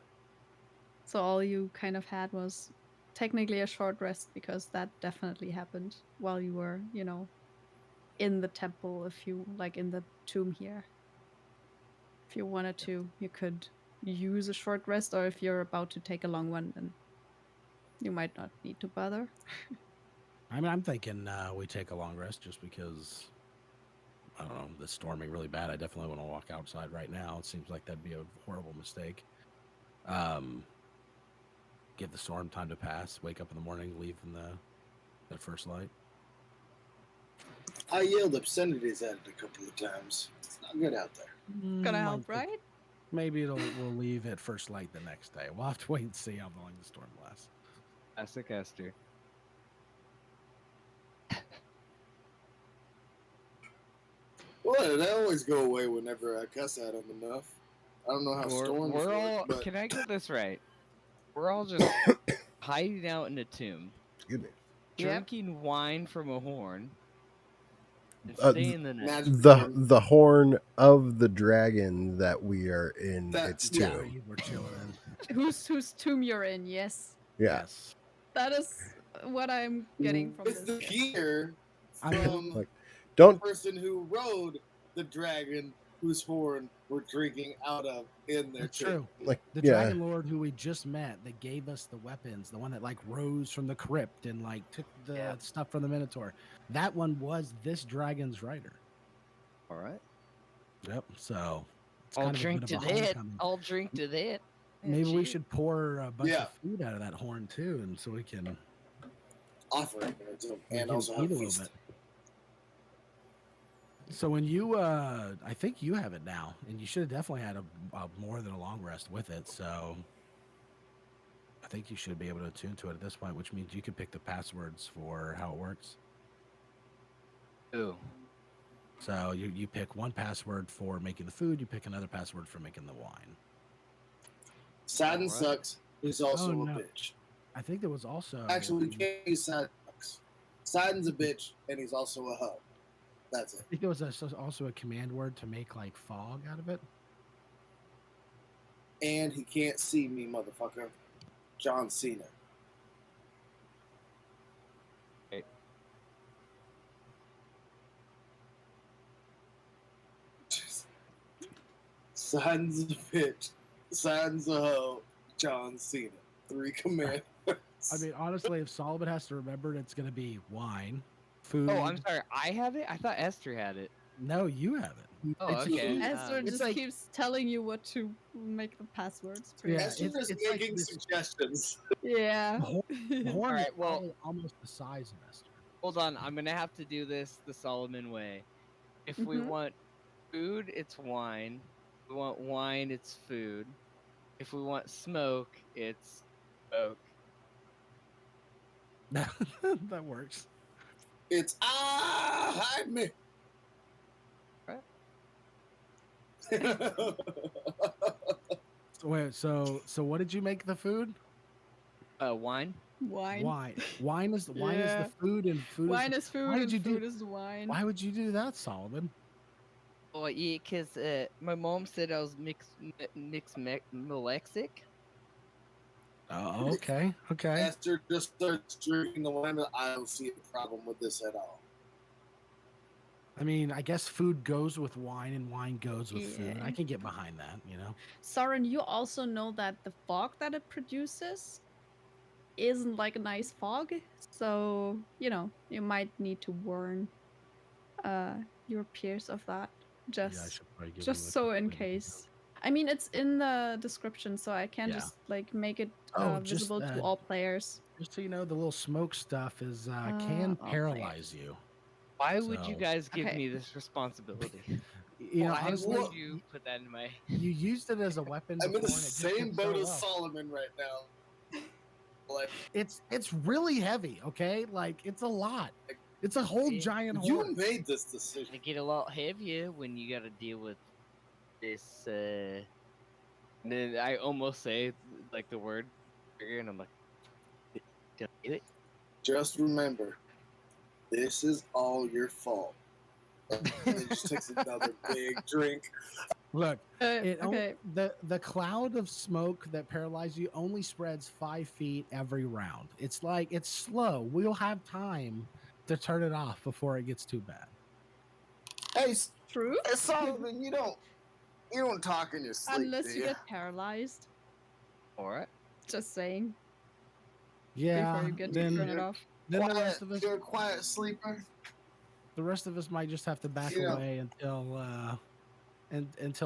So all you kind of had was technically a short rest because that definitely happened while you were, in the temple. If you like in the tomb here, if you wanted to, you could use a short rest, or if you're about to take a long one, then you might not need to bother. I mean, I'm thinking we take a long rest just because, I don't know, the storming really bad. I definitely want to walk outside right now. It seems like that'd be a horrible mistake. Give the storm time to pass, wake up in the morning, leave in the first light. I yelled obscenities at it a couple of times. It's not good out there. Gonna I help, think right? Maybe we'll leave at first light the next day. We'll have to wait and see how long the storm lasts. classic Esther. Well, they always go away whenever I cuss at them enough. I don't know how storms We're work, all. but Can I get this right? We're all just hiding out in a tomb, Excuse me. Yep. drinking wine from a horn, and Uh, staying the night. magic The horn. the horn of the dragon that we are in That- its yeah. tomb. We're chilling in. Whose tomb you're in? Yes, Yeah. Yes. that is what I'm getting from With the this. gear I mean, from Like, the don't person who rode the dragon whose horn we're drinking out of in their That's tomb. true. like The yeah. Dragon Lord who we just met that gave us the weapons, the one that like rose from the crypt and like took the stuff from the Minotaur. That one was this dragon's rider. All right. Yep. So it's I'll kind of a drink bit to of a that. homecoming. I'll drink to that. Yeah, Maybe we cheers. should pour a bunch Yeah. of food out of that horn too, and so we can Offering it to them we and can also eat have a little feast. bit. So when you, I think you have it now, and you should have definitely had a more than a long rest with it. So I think you should be able to attune to it at this point, which means you can pick the passwords for how it works. Ooh. So you pick one password for making the food, you pick another password for making the wine. Sidon Alright. sucks. He's also Oh, a no. bitch. I think there was also Actually, we can't use Sidon sucks. Sidon's a bitch, and he's also a hoe. That's it. I think there was also a command word to make like fog out of it. And he can't see me, motherfucker. John Cena. Hey. Sidon's a bitch. Sidon's a hoe. John Cena. 3 command words. I mean, honestly, if Solomon has to remember it, it's going to be wine, food. Oh, I'm sorry. I have it. I thought Esther had it. No, you have it. Oh, It's a okay. food. Esther It's just like keeps telling you what to make the passwords. Pretty yeah, much. Esther is it's like making this. suggestions. Yeah. The horn All is right. Well, probably almost the size of Esther. hold on. I'm gonna have to do this the Solomon way. If we Mhm. want food, it's wine. If we want wine, it's food. If we want smoke, it's smoke. That works. It's hide me. Right? So wait, so what did you make the food? Wine. Wine. Wine is Yeah. the food, and food Wine is is food why did and you food do is wine. why would you do that, Solomon? Oh yeah, cause my mom said I was mixed malexic. Oh, okay. Esther just starts drinking the wine. I don't see a problem with this at all. I mean, I guess food goes with wine and wine goes with food. I Yeah. can get behind that, you know. Soren, you also know that the fog that it produces isn't like a nice fog. So, you might need to warn your peers of that. Yeah, I Just should probably give just them a so couple in of details. case. I mean, it's in the description, so I can Yeah. just like make it Oh, visible to all players. just so you know, the little smoke stuff is can All paralyze players. you. Why would you So, guys give Okay. me this responsibility? you know, Why honestly, would you put that in my? you used it as a weapon I'm before, in the and it just same did boat so as well. Solomon right now. Like, It's really heavy. Okay, like it's a lot. It's a whole Yeah. giant you horn. made this decision. They get a lot heavier when you got to deal with this. And then I almost say like the word trigger, and I'm like, don't do it. Just remember, this is all your fault. And he just takes another big drink. Look, Okay. the cloud of smoke that paralyzes you only spreads 5 feet every round. It's like it's slow. We'll have time to turn it off before it gets too bad. Hey, True. Solomon, you don't talk in your sleep, Unless do you you? get paralyzed. All right. Just saying. Yeah. Before you get to turn it off. Then the rest of us, You're a quiet sleeper. might just have to back Yeah. away until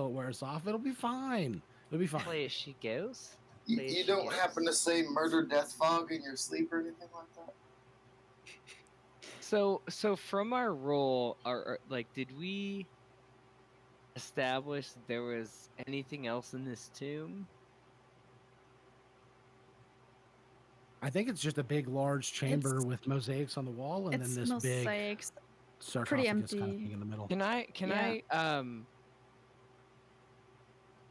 it wears off. It'll be fine. It'll be fine. Play as she goes. You don't happen to say murder, death, fog in your sleep or anything like that? So from our role, like, did we establish that there was anything else in this tomb? I think it's just a big, large chamber with mosaics on the wall, and then It's this big mosaics. sarcophagus kind of empty. thing in the middle. Can I Yeah.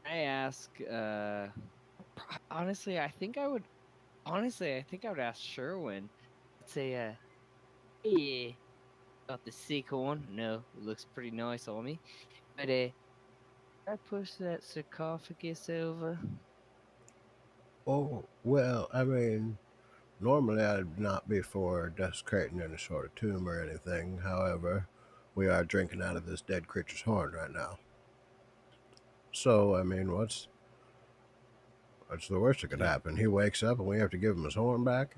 I ask honestly, I think I would ask Sherwin. I'd say hey, got the sick horn. No, it looks pretty nice on me. But can I push that sarcophagus over? Oh, well, I mean, normally I'd not be for desecrating any sort of tomb or anything. However, we are drinking out of this dead creature's horn right now. So, I mean, what's the worst that could Yeah. happen? He wakes up and we have to give him his horn back?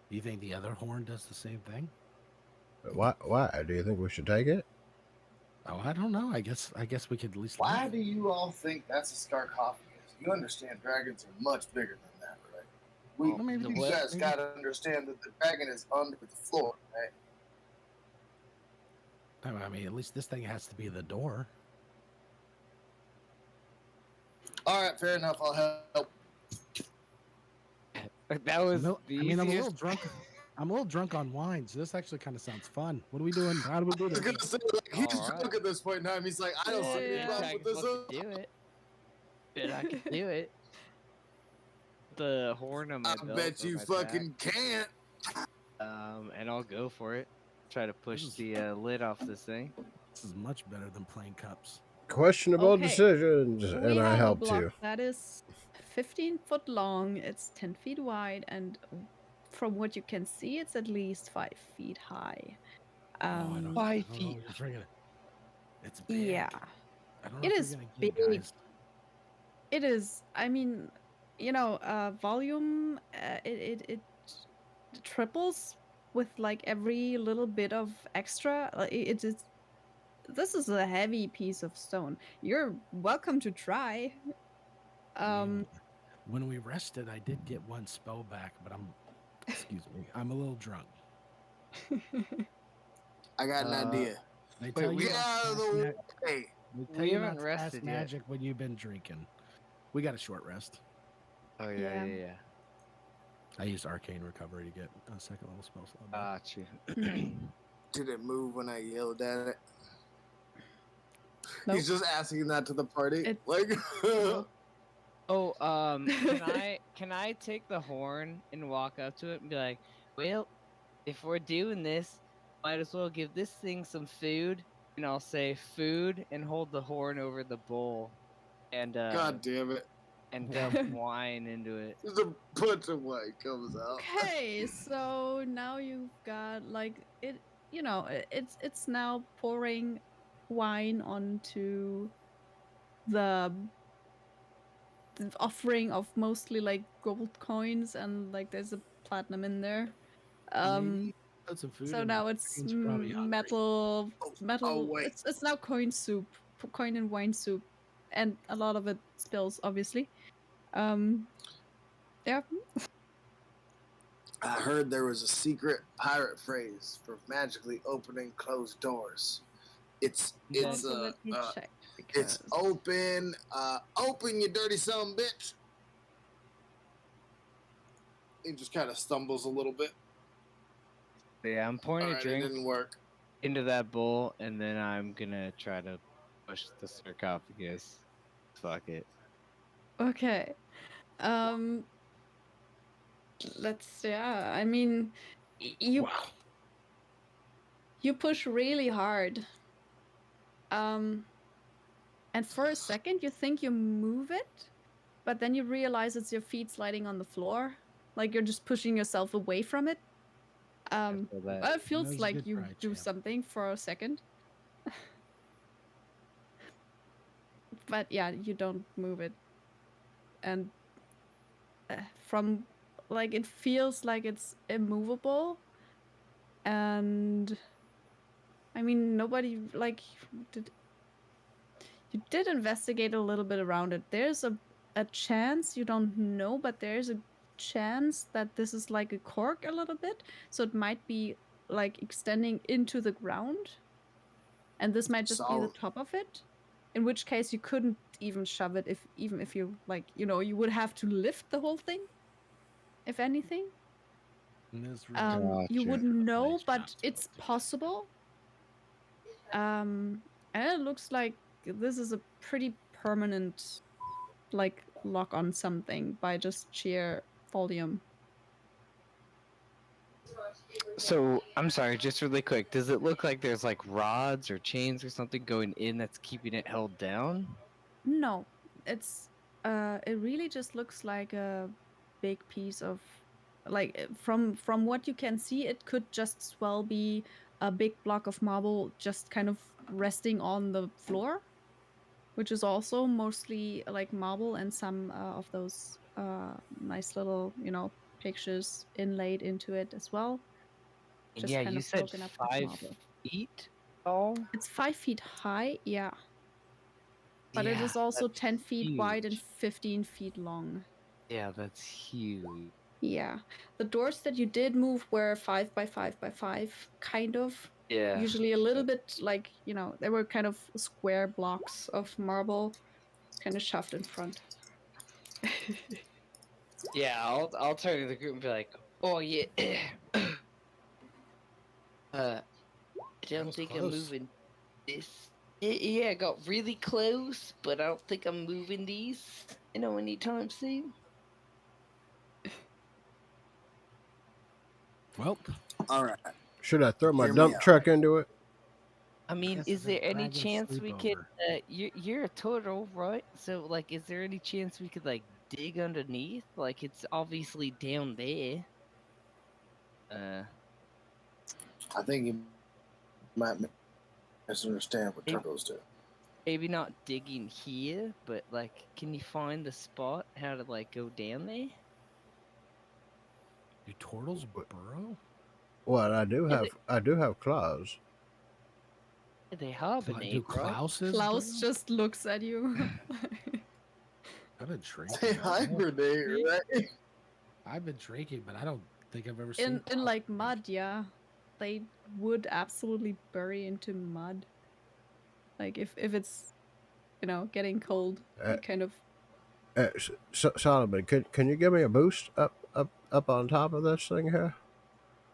You think the other horn does the same thing? Why? Do you think we should take it? Oh, I don't know. I guess we could at least. Why look. do you all think that's a sarcophagus? You understand dragons are much bigger than that, right? Well, maybe the you You what? guys got to understand that the dragon is under the floor, right? I mean, at least this thing has to be the door. All right, fair enough. I'll help. That was I'm the a little easiest. drunk. I'm a little drunk on wine, so this actually kind of sounds fun. What are we doing? How do we do I was this? gonna say, like, he's All right. drunk at this point in time. He's like, I don't see any Yeah. problem with this. Do it. But I can do it. The horn on my I belt bet or you my fucking can't. back, and I'll go for it. Try to push the lid off this thing. This is much better than playing cups. Questionable Okay. decisions, We and I have a helped block you. that is 15 foot long, it's 10 feet wide, and from what you can see, it's at least 5 feet high. Oh, I don't, 5 I don't know feet. if you're gonna. It's big. Yeah. I don't know It if is you're gonna get it, big. guys. It is. I mean, volume, it triples with like every little bit of extra. It is. This is a heavy piece of stone. You're welcome to try. I mean, when we rested, I did get one spell back, but excuse me, I'm a little drunk. I got an idea. They tell we you Get not out to of cast the way. they tell We you haven't not to cast rested yet. magic when you've been drinking. We got a short rest. Oh Yeah. yeah. I used arcane recovery to get a second level spell slot back. Got you. Did it move when I yelled at it? Nope. He's just asking that to the party. It- Like, Nope. Oh, can I take the horn and walk up to it and be like, well, if we're doing this, might as well give this thing some food. And I'll say food and hold the horn over the bowl and God damn it. dump wine into it. Just a bunch of white comes out. Okay, so now you've got like it. You know, it's now pouring wine onto the offering of mostly like gold coins, and like there's a platinum in there. Put some food So in now there. it's Dragon's probably hungry. metal. Oh, wait. It's now coin soup, coin and wine soup, and a lot of it spills, obviously. Yeah. I heard there was a secret pirate phrase for magically opening closed doors. It's Also, let me check. it's Because open. Open, you dirty son of a bitch. He just kind of stumbles a little bit. Yeah, I'm pouring a Alright, it drink didn't work. into that bowl, and then I'm gonna try to push the sarcophagus. Fuck it. okay. Let's yeah. I mean, you Wow. you push really hard. And for a second you think you move it, but then you realize it's your feet sliding on the floor, like you're just pushing yourself away from it. feel that. Well, it That feels was a like good you try, do champ. something for a second. But yeah, you don't move it. And from like it feels like it's immovable. And I mean, nobody like did. You did investigate a little bit around it. There's a chance, you don't know, but there's a chance that this is like a cork a little bit. So it might be like extending into the ground. And this might just be the Solid. top of it. In which case you couldn't even shove it even if you like, you know, you would have to lift the whole thing, if anything. And this You Gotcha. wouldn't know, place you're not but it's supposed to get. possible. And it looks like this is a pretty permanent like lock on something by just sheer volume. So I'm sorry, just really quick. Does it look like there's like rods or chains or something going in that's keeping it held down? No, it's it really just looks like a big piece of like from what you can see, it could just as well be a big block of marble just kind of resting on the floor, which is also mostly like marble and some of those nice little, you know, pictures inlaid into it as well. Just Yeah, kind you of said broken up with 5 marble. feet tall. It's 5 feet high, yeah, but it Yeah, is also that's 10 feet wide and huge. 15 feet long. Yeah, that's huge. Yeah, the doors that you did move were 5 by 5 by 5, kind of. Yeah. Usually a little bit like, you know, they were kind of square blocks of marble, kind of shoved in front. Yeah, I'll turn to the group and be like, "Oh yeah, I don't was think I'm close. moving this. Yeah, I got really close, but I don't think I'm moving these. You know, anytime soon." Well, All right. Should I throw my Hear me dump out. truck into it? I mean, guess is it's a there any dragon chance we could? sleepover. You're a turtle, right? So, like, is there any chance we could like dig underneath? Like, it's obviously down there. I think you might misunderstand what Maybe, turtles do. maybe not digging here, but like, can you find the spot how to like go down there? Do turtles burrow? What It, I do have claws. They Do hibernate, right? Klauses Klaus do? just looks at you. I've been They drinking. hibernate, right? I've been drinking, but I don't think I've ever in seen in Klaus like drink. mud, yeah. They would absolutely bury into mud. Like if it's, getting cold, Uh, they kind of. Solomon, can you give me a boost up on top of this thing here?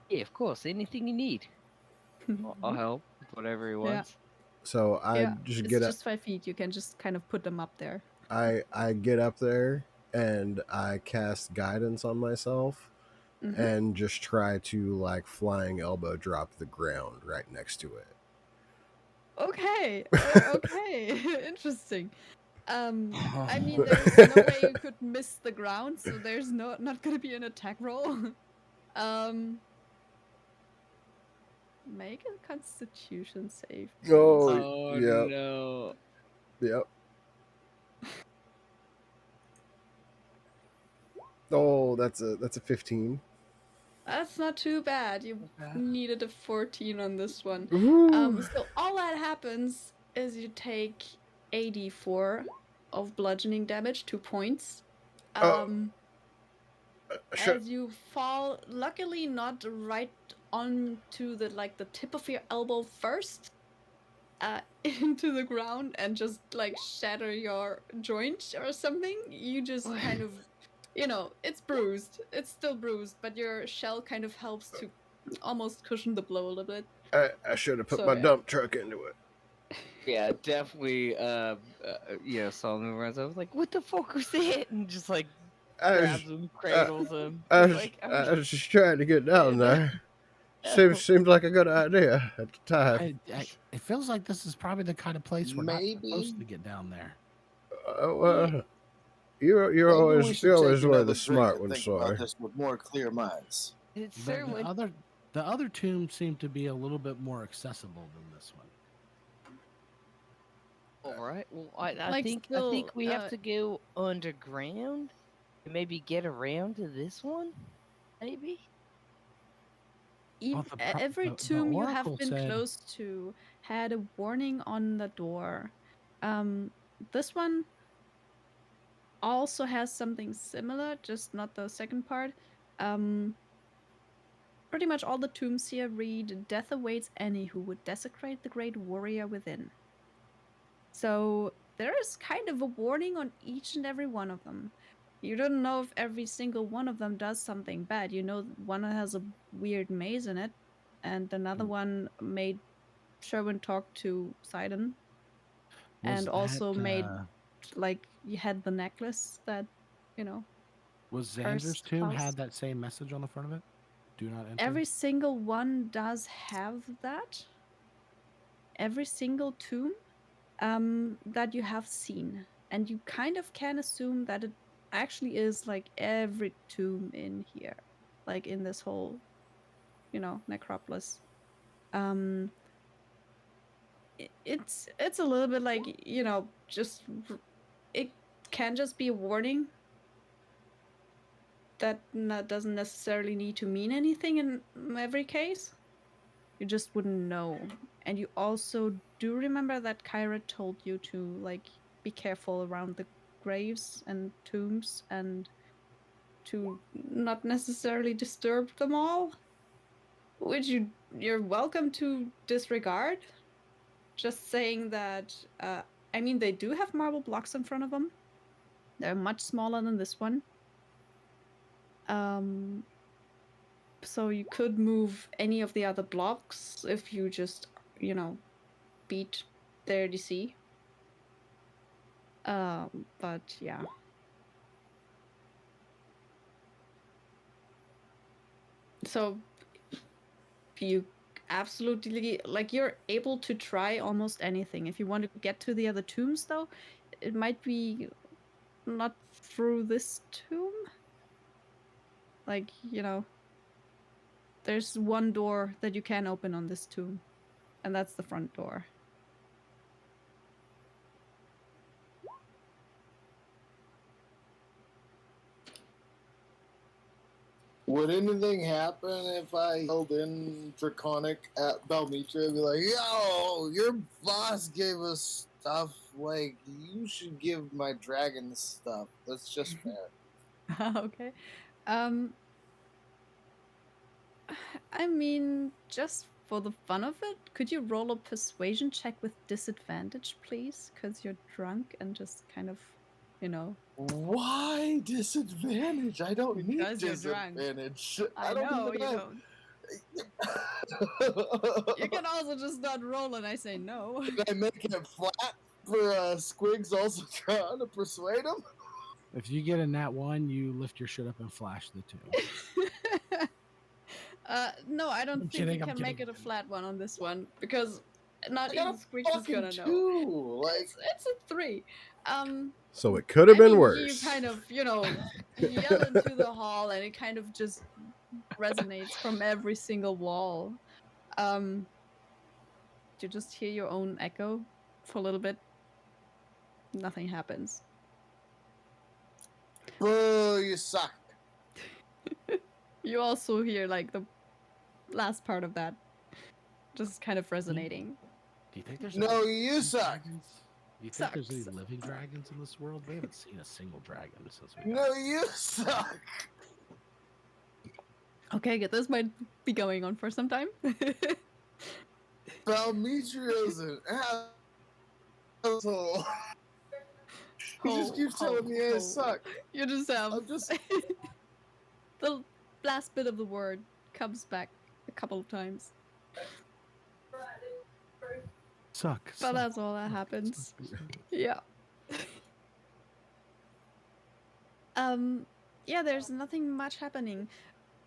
Yeah, of course. Anything you need, I'll help. Whatever he Yeah. wants. So I Yeah. just It's get up. just 5 feet. You can just kind of put them up there. I get up there and I cast guidance on myself Hmm. and just try to like flying elbow drop the ground right next to it. Okay. Okay. Interesting. I mean, there's no way you could miss the ground, so there's not gonna be an attack roll. um, make a Constitution save, please. Oh, Oh yep, no. yep. Oh, that's a 15. That's not too bad. You Okay. needed a 14 on this one. Ooh. So all that happens is you take 84 of bludgeoning damage, 2 points. Oh, Um, sure. as you fall, luckily not right onto the tip of your elbow first, into the ground and just like shatter your joint or something. You just kind of, it's bruised. It's still bruised, but your shell kind of helps to almost cushion the blow a little bit. I should have put So my yeah. dump truck into it. Yeah, definitely. Solomon runs. I was like, "What the fuck was that?" And just like I was, grabs him, uh, cradles him. Just like, "I'm I was just trying to get down dead." there. Seems like a good idea at the time. It feels like this is probably the kind of place we're not supposed Maybe, to get down there. Yeah. Well, maybe we should you're take always one of another the drink smart and ones, think about Sawyer. this with more clear minds. It's The, the certainly other the other tombs seem to be a little bit more accessible than this one. all right. Well, I Like think still, we have to go underground and maybe get around to this one. Maybe. Well, every the tomb you have oracle been said close to had a warning on the door. Um, this one also has something similar, just not the second part. Um, pretty much all the tombs here read, "Death awaits any who would desecrate the great warrior within." So there is kind of a warning on each and every one of them. You don't know if every single one of them does something bad. You know, one has a weird maze in it, and another Mm. one made Sherwin talk to Sidon, was and that also made, like, you had the necklace that, you know, was Xander's cursed tomb Klaus. had that same message on the front of it? Do not enter. Every single one does have that. Every single tomb that you have seen. And you kind of can assume that it actually is like every tomb in here, like in this whole, necropolis. Um, it's a little bit like, it can just be a warning that doesn't necessarily need to mean anything in every case. You just wouldn't know. And you also do remember that Kyra told you to like be careful around the graves and tombs and to not necessarily disturb them all, which you're welcome to disregard. Just saying that, I mean, they do have marble blocks in front of them. They're much smaller than this one. Um, so you could move any of the other blocks if you just, beat their DC. But yeah. So you absolutely, like, you're able to try almost anything. If you want to get to the other tombs, though, it might be not through this tomb. Like, there's one door that you can open on this tomb, and that's the front door. Would anything happen if I yelled in Draconic at Belmitra and be like, yo, your boss gave us stuff, like, you should give my dragon stuff. That's just fair. Okay. Um, I mean, just for the fun of it, could you roll a persuasion check with disadvantage, please? Because you're drunk and just kind of, you know. Why disadvantage? I don't need Because you're drunk. disadvantage. I don't know, even you have... don't. You can also just not roll and I say no. Can I make it flat for Squigs also trying to persuade him? If you get a nat 1, you lift your shit up and flash the 2. No, I don't I'm think kidding, you I'm can make kidding. it a flat one on this one because not I got even a Squeaks is gonna fucking know. 2. Like, It's a 3. So it could have been You worse. kind of, yell into the hall and it kind of just resonates from every single wall. You just hear your own echo for a little bit. Nothing happens. boo, you suck. You also hear like the last part of that just kind of resonating. Do you think there's No, any you living suck. dragons? Do you think there's any Sucks. living dragons in this world? We haven't seen a single dragon since we got No, you suck. Okay, this might be going on for some time. Balmetria's an asshole. He just keeps telling me I suck. You just have I'm just... the last bit of the word comes back a couple of times. suck. But that's all that happens. Yeah. Yeah, there's nothing much happening.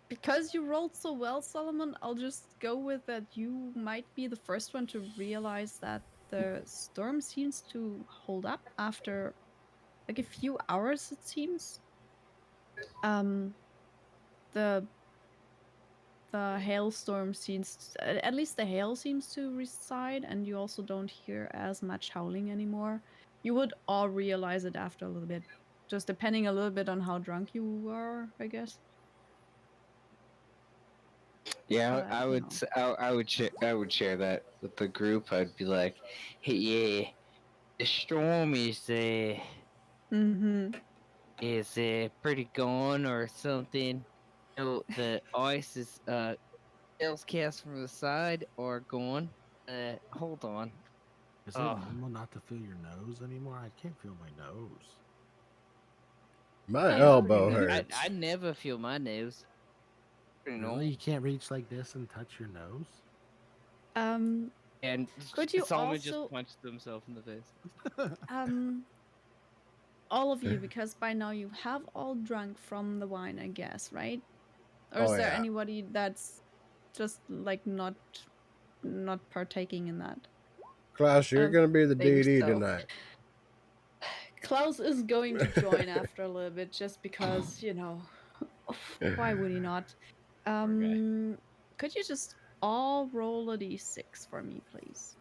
Because you rolled so well, Solomon, I'll just go with that you might be the first one to realize that the storm seems to hold up after like a few hours, it seems. The hailstorm seems at least the hail seems to reside, and you also don't hear as much howling anymore. You would all realize it after a little bit, just depending a little bit on how drunk you are, I guess. Yeah, But, I you would. know. I would share that with the group. I'd be like, "Hey, yeah, the storm Mm-hmm. is pretty gone or something. No, the ice is spells cast from the side are gone. Hold on. Is it normal not to feel your nose anymore? I can't feel my nose. My Yeah. elbow I hurts. never feel my nose. Pretty Really? normal. You can't reach like this and touch your nose? And Could you Solomon just also punched himself in the face. all of you, because by now you have all drunk from the wine, I guess, right? Or Oh is there yeah. anybody that's just like not partaking in that? Klaus, I you're don't gonna be the think DD so. tonight. Klaus is going to join after a little bit just because, why would he not? Could you just all roll a d6 for me, please?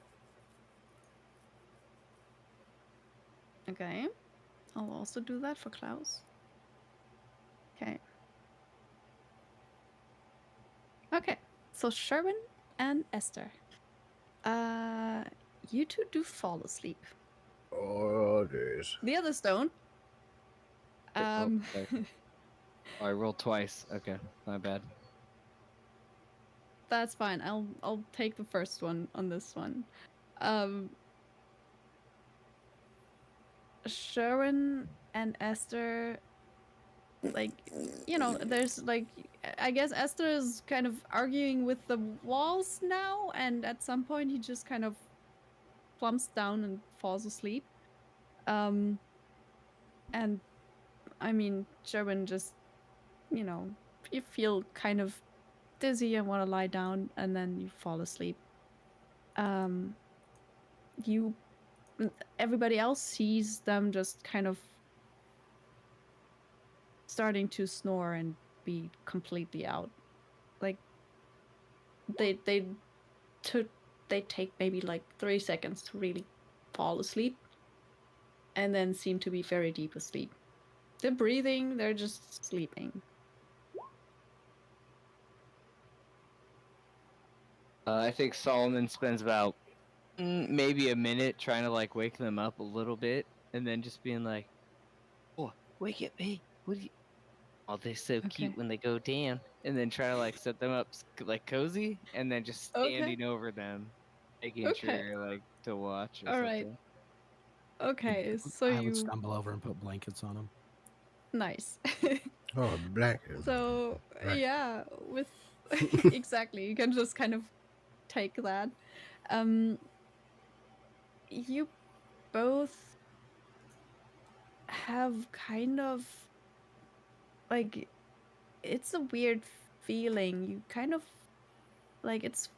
Okay. I'll also do that for Klaus. Okay. Okay. So Sherwin and Esther. You two do fall asleep. Oh jeez. The others don't. Okay. I rolled twice. Okay, my bad. That's fine. I'll take the first one on this one. Sherwin and Esther, like, there's like, I guess Esther is kind of arguing with the walls now, and at some point he just kind of plumps down and falls asleep. And I mean, Sherwin just, you feel kind of dizzy and want to lie down, and then you fall asleep. You Everybody else sees them just kind of starting to snore and be completely out. Like they take maybe like 3 seconds to really fall asleep, and then seem to be very deep asleep. They're breathing. They're just sleeping. I think Solomon spends about maybe a minute trying to like wake them up a little bit, and then just being like, "Oh, wake up, hey! What do you?" Oh, they're so cute Okay. when they go down, and then try to like set them up like cozy, and then just Okay. standing over them, making Okay. sure like to watch or All right. something. Okay. So I would you stumble over and put blankets on them. nice. Oh, blanket. So Right. yeah, with exactly, you can just kind of take that. Um, you both have kind of like it's a weird feeling. You kind of like it's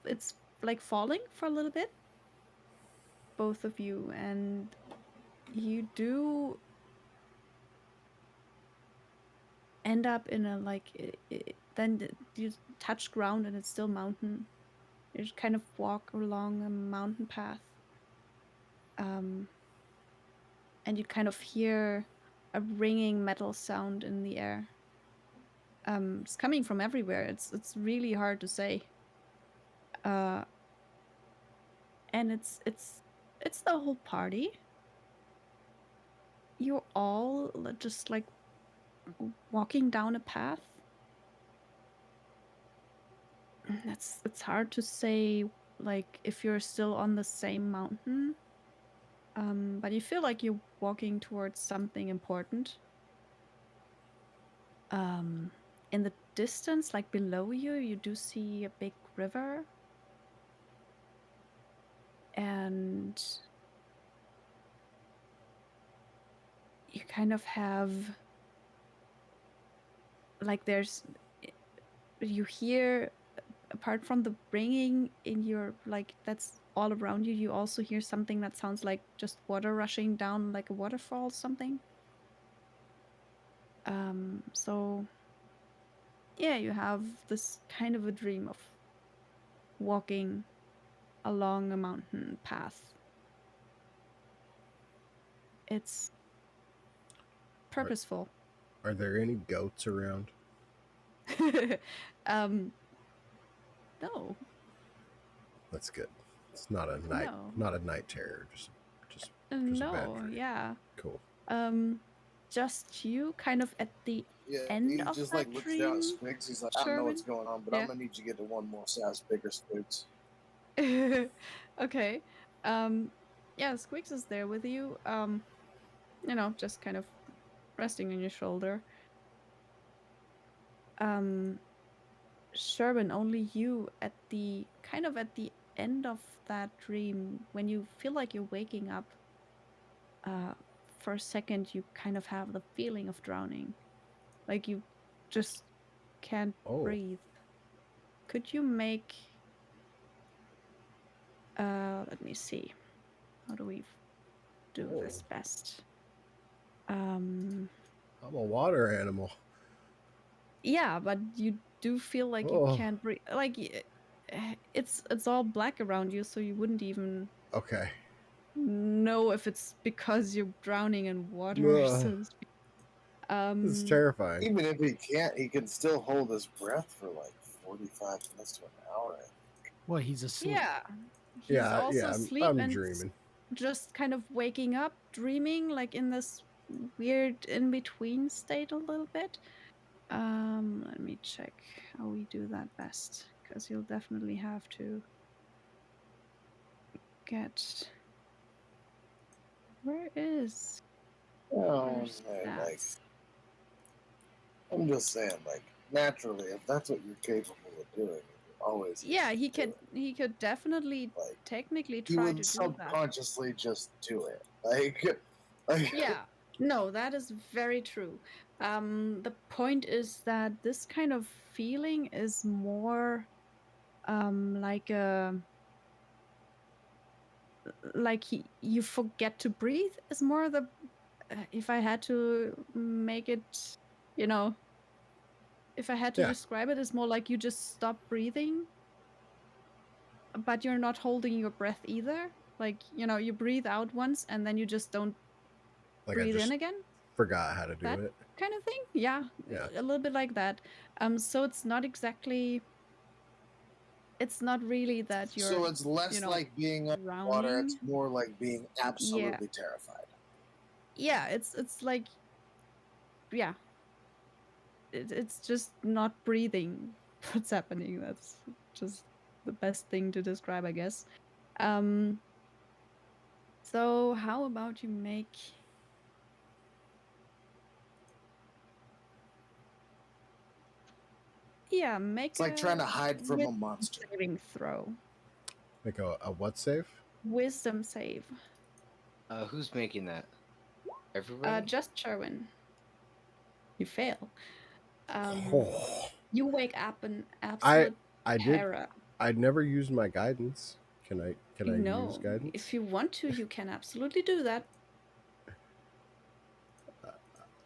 like falling for a little bit, both of you, and you do end up in a like you touch ground and it's still mountain. You just kind of walk along a mountain path. Um, and you kind of hear a ringing metal sound in the air. It's coming from everywhere. It's really hard to say. Uh, and it's the whole party. You're all just like walking down a path. It's hard to say like if you're still on the same mountain. But you feel like you're walking towards something important. Um, in the distance, like below you, you do see a big river, and you kind of have like you hear apart from the ringing in your like that's all around you, you also hear something that sounds like just water rushing down like a waterfall something. So yeah, you have this kind of a dream of walking along a mountain path. It's Are, purposeful. are there any goats around? um no, That's good. It's not no, not a night terror. Just, just a bad no, dream. yeah. Cool. um just you kind of at the Yeah, end he of just like that looks down at dream, Squigs. He's like, I don't know what's Sherwin. going on, but I'm Yeah. gonna need you to get to one more size bigger, Squigs. Okay. Yeah, Squeaks is there with you. Just kind of resting on your shoulder. Um, Sherwin, only you at the kind of at the end of that dream, when you feel like you're waking up, uh, for a second you kind of have the feeling of drowning. Like you just can't Oh, breathe. Could you make let me see. How do we do oh, this best? Um I'm a water animal. Yeah, but you do feel like you Oh, can't breathe. Like it's all black around you, so you wouldn't even okay. know if it's because you're drowning in water, Ugh, so to speak. this is Um, terrifying. Even if he can't, he can still hold his breath for like 45 minutes to an hour. Well, he's asleep. yeah, he's Yeah, also yeah. asleep I'm and dreaming. just kind of waking up, dreaming, like in this weird in between state a little bit. Let me check how we do that best, because you'll definitely have to get. Where is your Oh, man, like stats? I'm just saying, like naturally, if that's what you're capable of doing, you're always Yeah, easy to do it. he could definitely Like technically he try would to do that. subconsciously just do it. Like Yeah. No, that is very true. The point is that this kind of feeling is more like a you forget to breathe is more the if I had to make it, you know, if I had to Yeah, describe it, it's more like you just stop breathing, but you're not holding your breath either. Like, you breathe out once and then you just don't like I breathe in just again. forgot how to do That it. kind of thing. Yeah, Yeah. a little bit like that. So it's not exactly it's not really that you're So it's less like being underwater, drowning. it's more like being absolutely terrified. Yeah, it's like, yeah, it's just not breathing what's happening. That's just the best thing to describe, I guess. So how about you make make It's like trying to hide from a monster. saving throw. Like a what save? Wisdom save. Who's making that? Everybody? Just Sherwin. You fail. Oh, You wake up in I absolute I did. terror. I'd never used my guidance. Can I use No, guidance? if you want to, you can absolutely do that.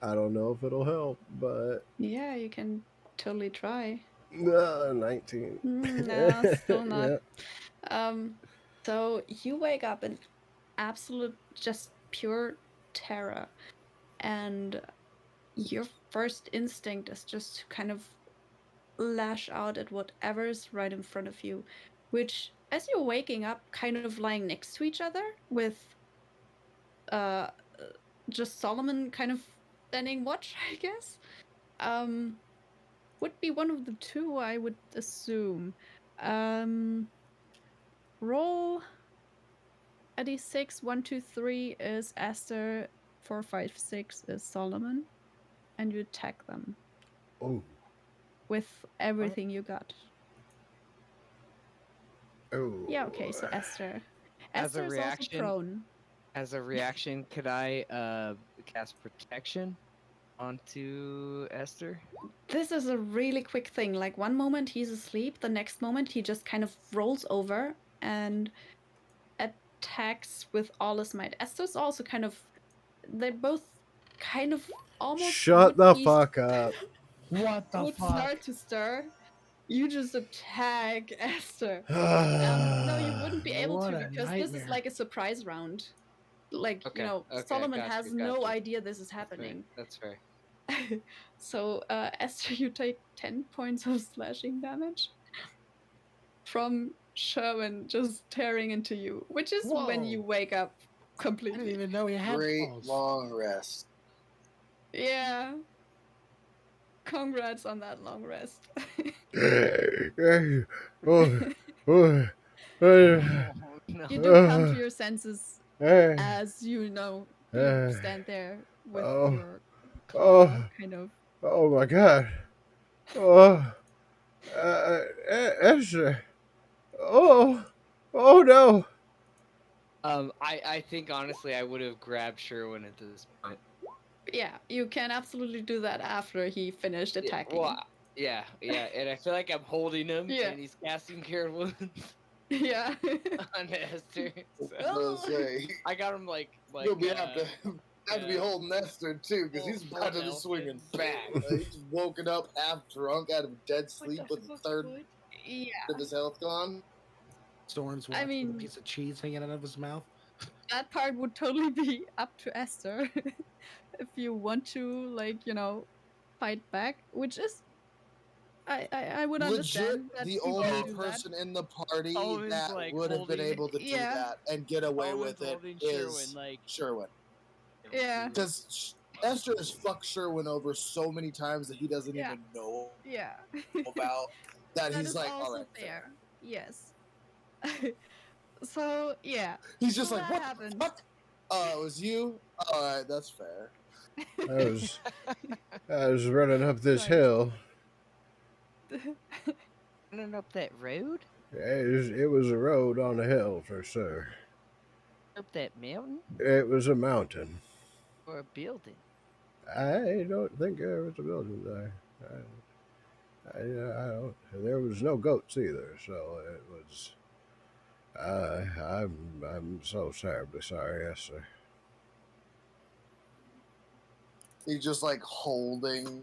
I don't know if it'll help, but Yeah, you can totally try. 19. No, still not. Yeah. So you wake up in absolute, just pure terror, and your first instinct is just to kind of lash out at whatever's right in front of you, which, as you're waking up, kind of lying next to each other with uh just Solomon kind of standing watch, I guess. Would be one of the two, I would assume. Roll a d6. 1, 2, 3 is Esther. 4, 5, 6 is Solomon, and you attack them Oh. with everything you got. Oh. Yeah, okay, so Esther. As a Esther is also reaction, prone. As a reaction, could I cast protection onto Esther? This is a really quick thing. Like, one moment he's asleep, the next moment he just kind of rolls over and attacks with all his might. Esther's also kind of, they both kind of almost Shut the fuck up. What the would fuck? start to stir. You just attack Esther. No, you wouldn't be able What to, a because this is nightmare. like a surprise round. Like, Okay, Solomon gotcha, has no idea this is happening. That's fair. So, Esther, you take 10 points of slashing damage from Sherwin just tearing into you, which is when you Whoa. wake up I didn't completely. even know he had Great balls. long rest. Yeah. Congrats on that long rest. Oh, Oh, no. You do come to your senses as you stand there with your claw oh, kind of. oh my god. Oh, Esther. Oh, oh no. I think honestly I would have grabbed Sherwin at this point. Yeah, you can absolutely do that after he finished attacking. Yeah, and I feel like I'm holding him, Yeah. and he's casting Cure Wounds Yeah. on Esther. So I'll say, I got him like you'll be have to be holding Esther too, because he's full about to be health swinging and- back. Like, he's woken up half drunk out of a dead sleep with a third Yeah. of his health gone. Soren's I watching mean- a piece of cheese hanging out of his mouth. That part would totally be up to Esther if you want to, fight back, which is I would Legit, understand that the people only do that. person in the party Owen's, that like, would have been holding- able to do Yeah. that and get away Owen's with it holding is Sherwin, like Sherwin. Yeah. Because Esther has fucked Sherwin over so many times that he doesn't Yeah. even know Yeah. about that. That He's is like, also all right, fair. Yes. So yeah. he's just So like, that what happened. the fuck? It was you? All right, that's fair. I was running up this Right. hill. running up that road, It was a road on a hill for sure. up that mountain, It was a mountain. or a building. I don't think there was a building there. I don't. There was no goats either, so it was. I'm so terribly sorry, yes, sir. He's just like holding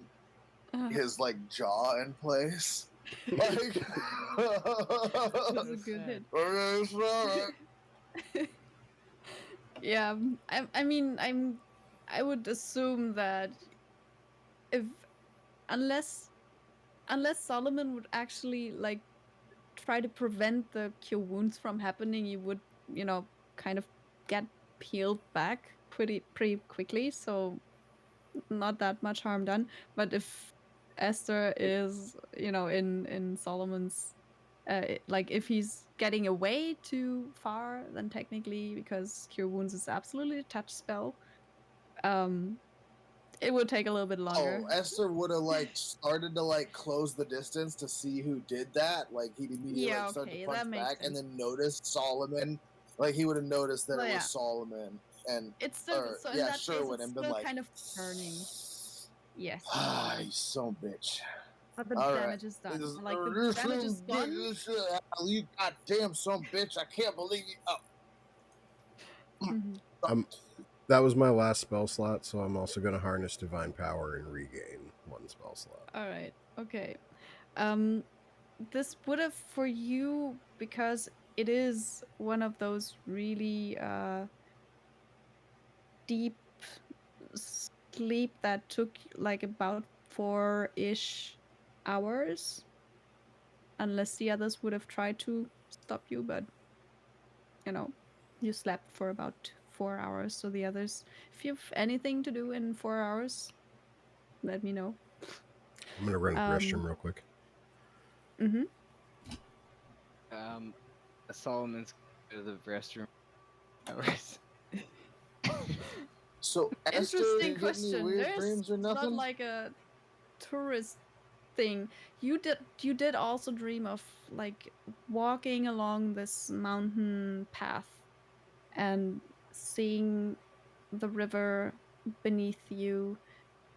Uh, his like jaw in place. Like, that was a good hit. okay, sorry. Yeah. I mean, I would assume that if unless Solomon would actually try to prevent the cure wounds from happening, you would, kind of get peeled back pretty quickly. So not that much harm done. But if Esther is, in Solomon's, like if he's getting away too far, then technically, because Cure Wounds is absolutely a touch spell, um, it would take a little bit longer. Oh, Esther would have like started to like close the distance to see who did that. Like he'd immediately Yeah, like start to okay, punch that makes back, and sense. then noticed Solomon. Like he would have noticed that Well, it was yeah, Solomon, and it's still or so in yeah, that case, Sherwin, it's and been still like, kind of turning. Yes, ah, you son of a bitch. but the All right. damage is done. Like the damage is gone. You goddamn son of a bitch! I can't believe you. Oh, Mhm. Um, that was my last spell slot, so I'm also going to harness divine power and regain one spell slot. All right. Okay. Um, this would have for you because it is one of those really deep sleep that took like about 4-ish hours, unless the others would have tried to stop you, but you know, you slept for about 4 hours. So the others, if you have anything to do in 4 hours, let me know. I'm going to run to the restroom Um, real quick. mm-hmm. Solomon's go to the restroom hours. so Esther Interesting didn't get any question. weird There's dreams or not nothing? like a tourist thing. You did also dream of like walking along this mountain path and seeing the river beneath you,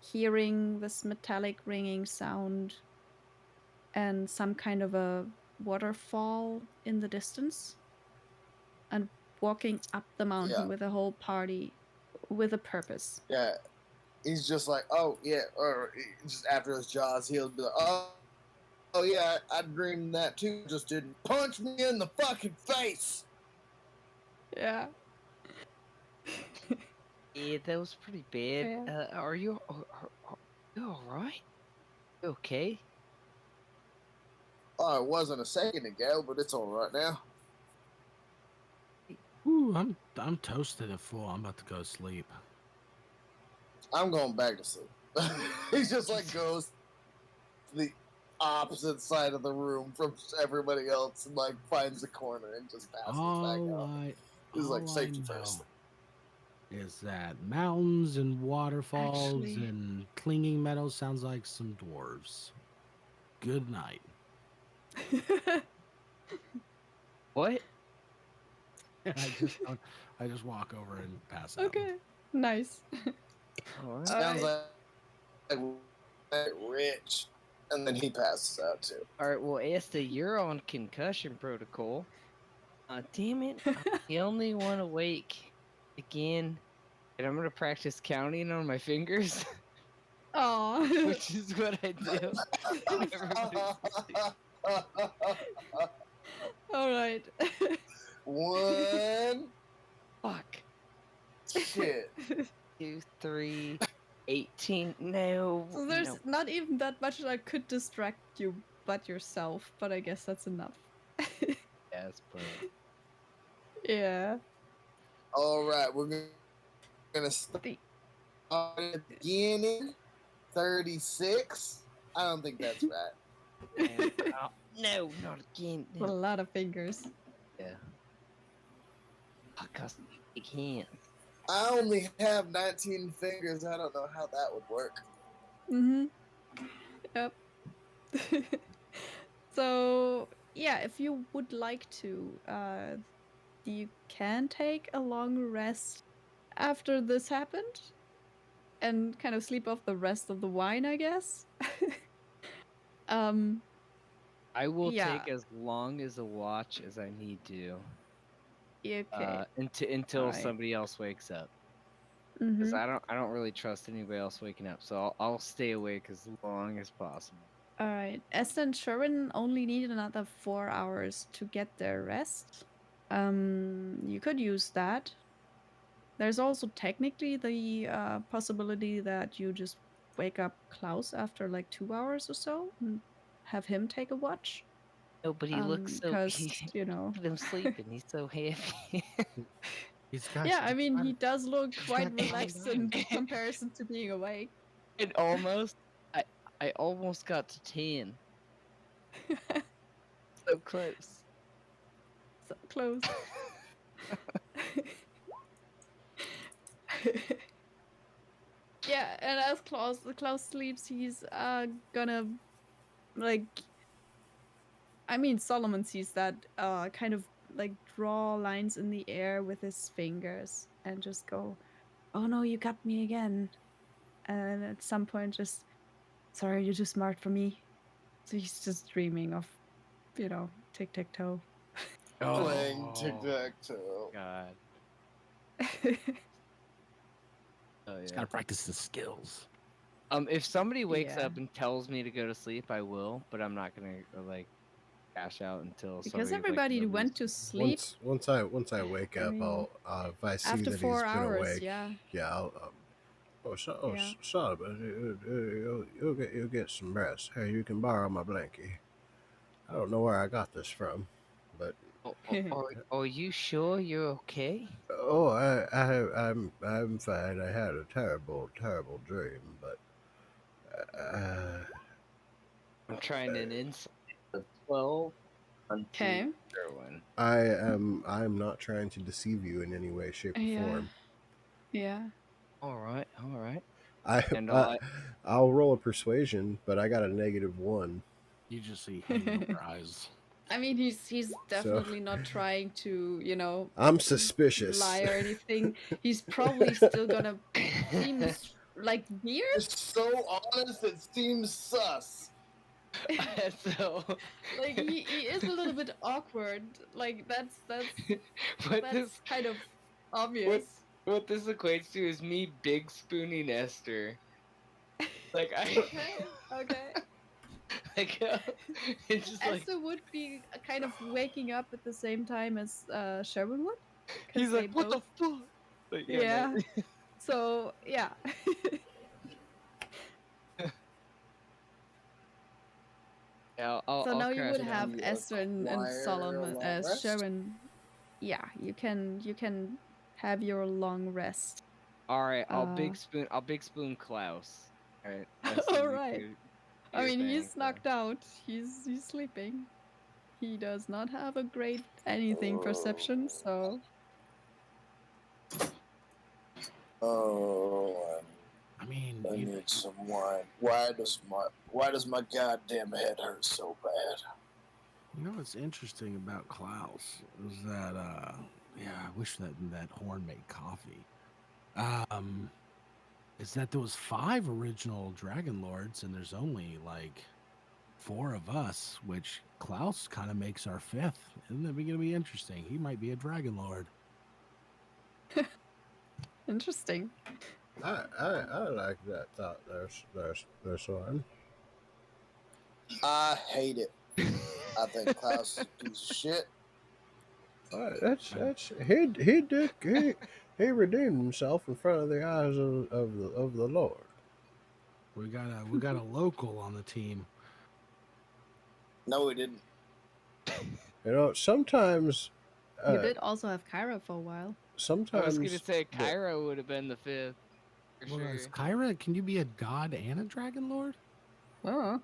hearing this metallic ringing sound and some kind of a waterfall in the distance, and walking up the mountain Yeah, with a whole party with a purpose. yeah. He's just like, oh yeah, or just after his jaws healed, be like, oh yeah, I dreamed that too. Just didn't punch me in the fucking face. Yeah. Yeah, that was pretty bad. Yeah. Are you all right? Okay. Oh, it wasn't a second ago, but it's all right now. Ooh, I'm toasted and full. I'm about to go to sleep. I'm going back to sleep. He just like goes to the opposite side of the room from everybody else and like finds a corner and just passes back out. He's like All I safety know first. is that mountains and waterfalls Actually, and clinging meadows sounds like some dwarves. Good night. What? I just walk over and pass out. okay. Nice. All right. All Sounds right. like rich. And then he passes out too. All right. Well, Esther, you're on concussion protocol. Damn it! I'm the only one awake again, and I'm gonna practice counting on my fingers, Oh. which is what I do whenever I'm asleep. All right. One Fuck. shit. 2, 3, 18. No, So no. there's not even that much that could distract you but yourself, but I guess that's enough. Yes, but Yeah. All right, we're gonna start The, at the beginning. 36. I don't think that's right. and, no, not again. a No. lot of fingers. Yeah. Cause I can't. I only have 19 fingers. I don't know how that would work. Mm-hmm. Yep. So yeah, if you would like to, you can take a long rest after this happened and kind of sleep off the rest of the wine, I guess. um, I will yeah. take as long as a watch as I need to. Okay. All Until right. somebody else wakes up. Because Mm-hmm. I don't really trust anybody else waking up, so I'll stay awake as long as possible. All right. Esther and Sherwin only need another 4 hours to get their rest. You could use that. There's also technically the possibility that you just wake up Klaus after like 2 hours or so and have him take a watch. No, but he looks so. because you know. Look at him sleeping. He's so happy. He's got. Yeah, I mean, he does look he's quite got calm relaxed down. in comparison to being awake. And almost, I almost got to 10. So close. So close. Yeah, and as Klaus sleeps, he's gonna like. I mean, Solomon sees that kind of like draw lines in the air with his fingers and just go, "Oh no, you got me again!" And at some point, just, "Sorry, you're too smart for me." So he's just dreaming of, tic-tac-toe. Playing Oh, tic-tac-toe. God. Oh he's yeah. got to practice the skills. If somebody wakes Yeah. up and tells me to go to sleep, I will, but I'm not gonna like cash out until Because somebody everybody releases. went to sleep Once I wake I up, mean, if I see after that 4 he's been hours. awake, Yeah. I'll Yeah. Solomon, you'll get some rest. Hey, you can borrow my blankie. I don't know where I got this from, but Are you sure you're okay? oh, I'm fine. I had a terrible dream, but I'm trying an insight of 12 on Okay. heroin. I'm not trying to deceive you in any way, shape, or Yeah. form. Yeah. All right. I, And I I'll roll a persuasion, but I got a -1. You just see hanging over eyes. I mean, he's So definitely not trying to, I'm suspicious. lie or anything. He's probably still gonna seem like weird. It's so honest, it seems sus. so Like he is a little bit awkward. Like that's what this kind of obvious. what this equates to is me big spooning Esther. Like Okay. like it's just like Esther would be kind of waking up at the same time as Sherwin would. he's They like, what the both. fuck? Like, Yeah. So yeah. yeah, So I'll now you crash would out. have Esther and Acquire a Solomon long as rest. Sharon. Yeah, you can have your long rest. All right, I'll Uh, big spoon Klaus. All right, Esther, all you right. do I your mean, thing. he's knocked out. He's sleeping. He does not have a great anything perception, so Oh, I mean, I need some wine. Why does my goddamn head hurt so bad? you know what's interesting about Klaus is that, yeah, I wish that horn made coffee. Is that there was 5 original Dragon Lords, and there's only like 4 of us, which Klaus kind of makes our 5th. Isn't that going to be interesting? He might be a Dragon Lord. interesting. I like that thought. There's one. I hate it. I think Klaus is a piece of shit. That's he redeemed himself in front of the eyes of the Lord. We got a local on the team. No, he didn't. You know, sometimes You did also have Kyra for a while. I was gonna sometimes say Cairo would have been the 5th for Well, sure. Kyra, can you be a god and a Dragon Lord? Oh,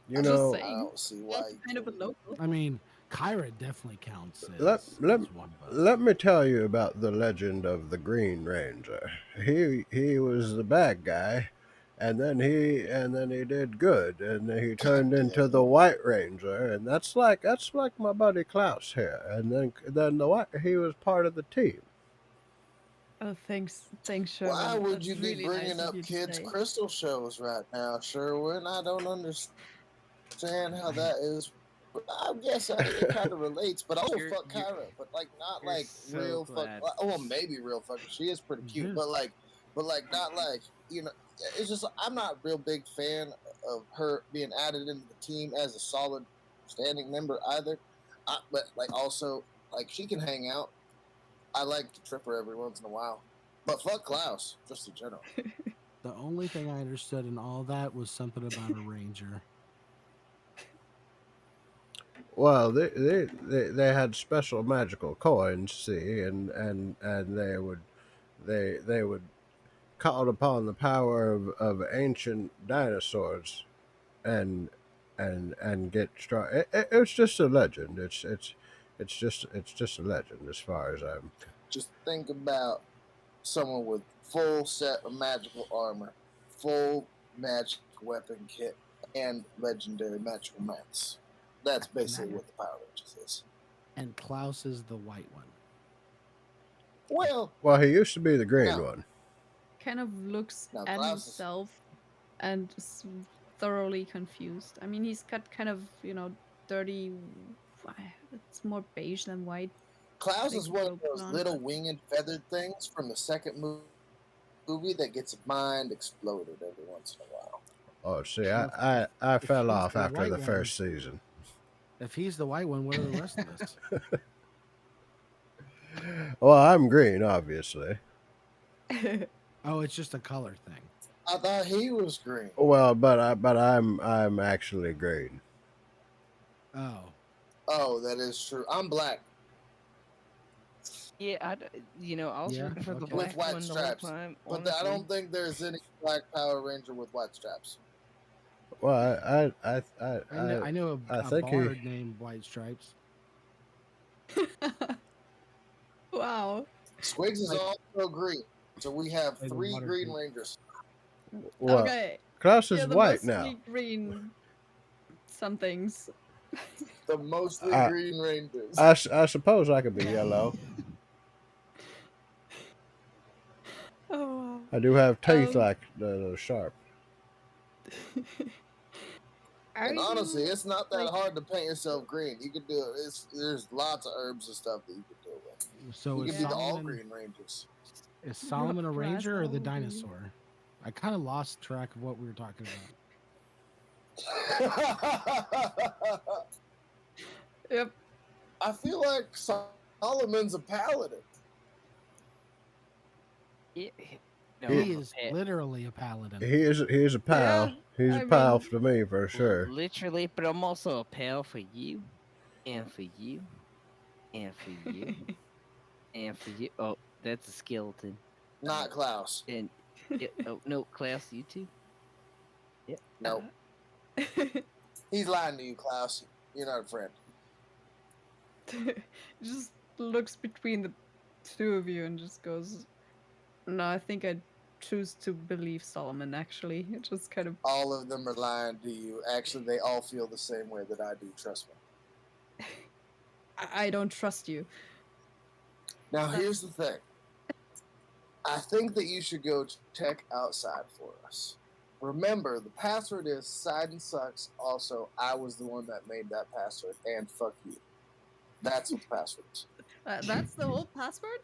you just know. I saying. don't see why. Also kind of a local. I mean, Kyra definitely counts Let as let one of us. let me tell you about the legend of the Green Ranger. He was the bad guy, and then he did good, and then he turned into the White Ranger, and that's like my buddy Klaus here, and then he was part of the team. Oh, thanks, Sherwin. Why would That's you be really nice bringing of up you to kids' say. crystal shows right now, Sherwin? I don't understand how that is. I guess it kind of relates, but You're- fuck you're- Kyra, but like not you're like so real fuck. glad. Oh, well, maybe real fuck. She is pretty cute, but like not like It's just I'm not a real big fan of her being added into the team as a solid standing member either. But like also like she can hang out. I like to trip her every once in a while. But fuck Klaus, just in general. The only thing I understood in all that was something about a ranger. Well, they had special magical coins, see, and they would call upon the power of ancient dinosaurs and and get strong. It's just a legend. It's just a legend as far as I'm. Just think about someone with full set of magical armor, full magic weapon kit, and legendary magical mats. That's basically what the Power Rangers is. And Klaus is the white one. Well, Well, he used to be the green no, one. Kind of looks no, at Klaus is himself and is thoroughly confused. I mean, he's got kind of, dirty. It's more beige than white. Klaus Big is one of robe those on. little winged feathered things from the second movie that gets its mind exploded every once in a while. Oh, see, Well, I if fell he's off the after white the one, first season. if he's the white one, what are the rest of us? Well, I'm green, obviously. Oh, it's just a color thing. I thought he was green. Well, but I'm actually green. Oh, Oh, that is true. I'm black Yeah, I was Yeah, rooting for the okay. with black white one the whole stripes, time. but I Honestly, don't think there's any black Power Ranger with white stripes. Well, I know I a think he. bard named White Stripes. Wow. Squigs is Like, also green, so we have like a 3 water Green type. Rangers. Well, Okay. Klaus Yeah, is the white now. mostly green somethings. The mostly I, Green Rangers. I suppose I could be yellow. Oh I do have wow. teeth like the sharp. Are And honestly, you it's not that like hard to paint yourself green. You could do it. There's lots of herbs and stuff that you could do it with. So You is could be the all Solomon Green Rangers. a grass ranger or the all green? dinosaur? I kind of lost track of what we were talking about. Yep. I feel like Solomon's a paladin. yeah, no, He He is literally a paladin. he is a Yeah. pal. He's a I pal mean, to me for sure. literally, but I'm also a pal for you, and for you, and for you, and for you. Oh, that's a skeleton. Not Klaus. And oh no, Klaus, you too. Yeah. Nope. He's lying to you, Klaus. You're not a friend. just looks between the two of you and just goes, "No, I think I'd choose to believe Solomon." Actually, it just kind of. All of them are lying to you. Actually, they all feel the same way that I do. Trust me. I don't trust you. Now, here's the thing. I think that you should go check outside for us. Remember, the password is Sidon Sucks. Also, I was the one that made that password, and fuck you. That's what the password is. That's the whole password.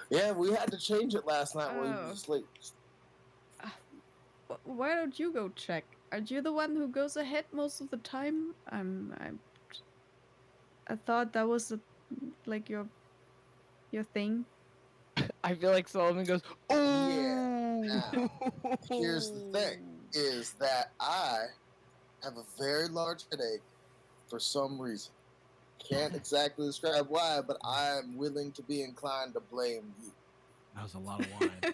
Yeah, we had to change it last night while he was Oh. asleep. Why don't you go check? Aren't you the one who goes ahead most of the time? I thought that was like your thing. I feel like Solomon goes, oh. Yeah. Now, here's the thing: is that I have a very large headache for some reason. Can't exactly describe why, but I am willing to be inclined to blame you. That was a lot of wine.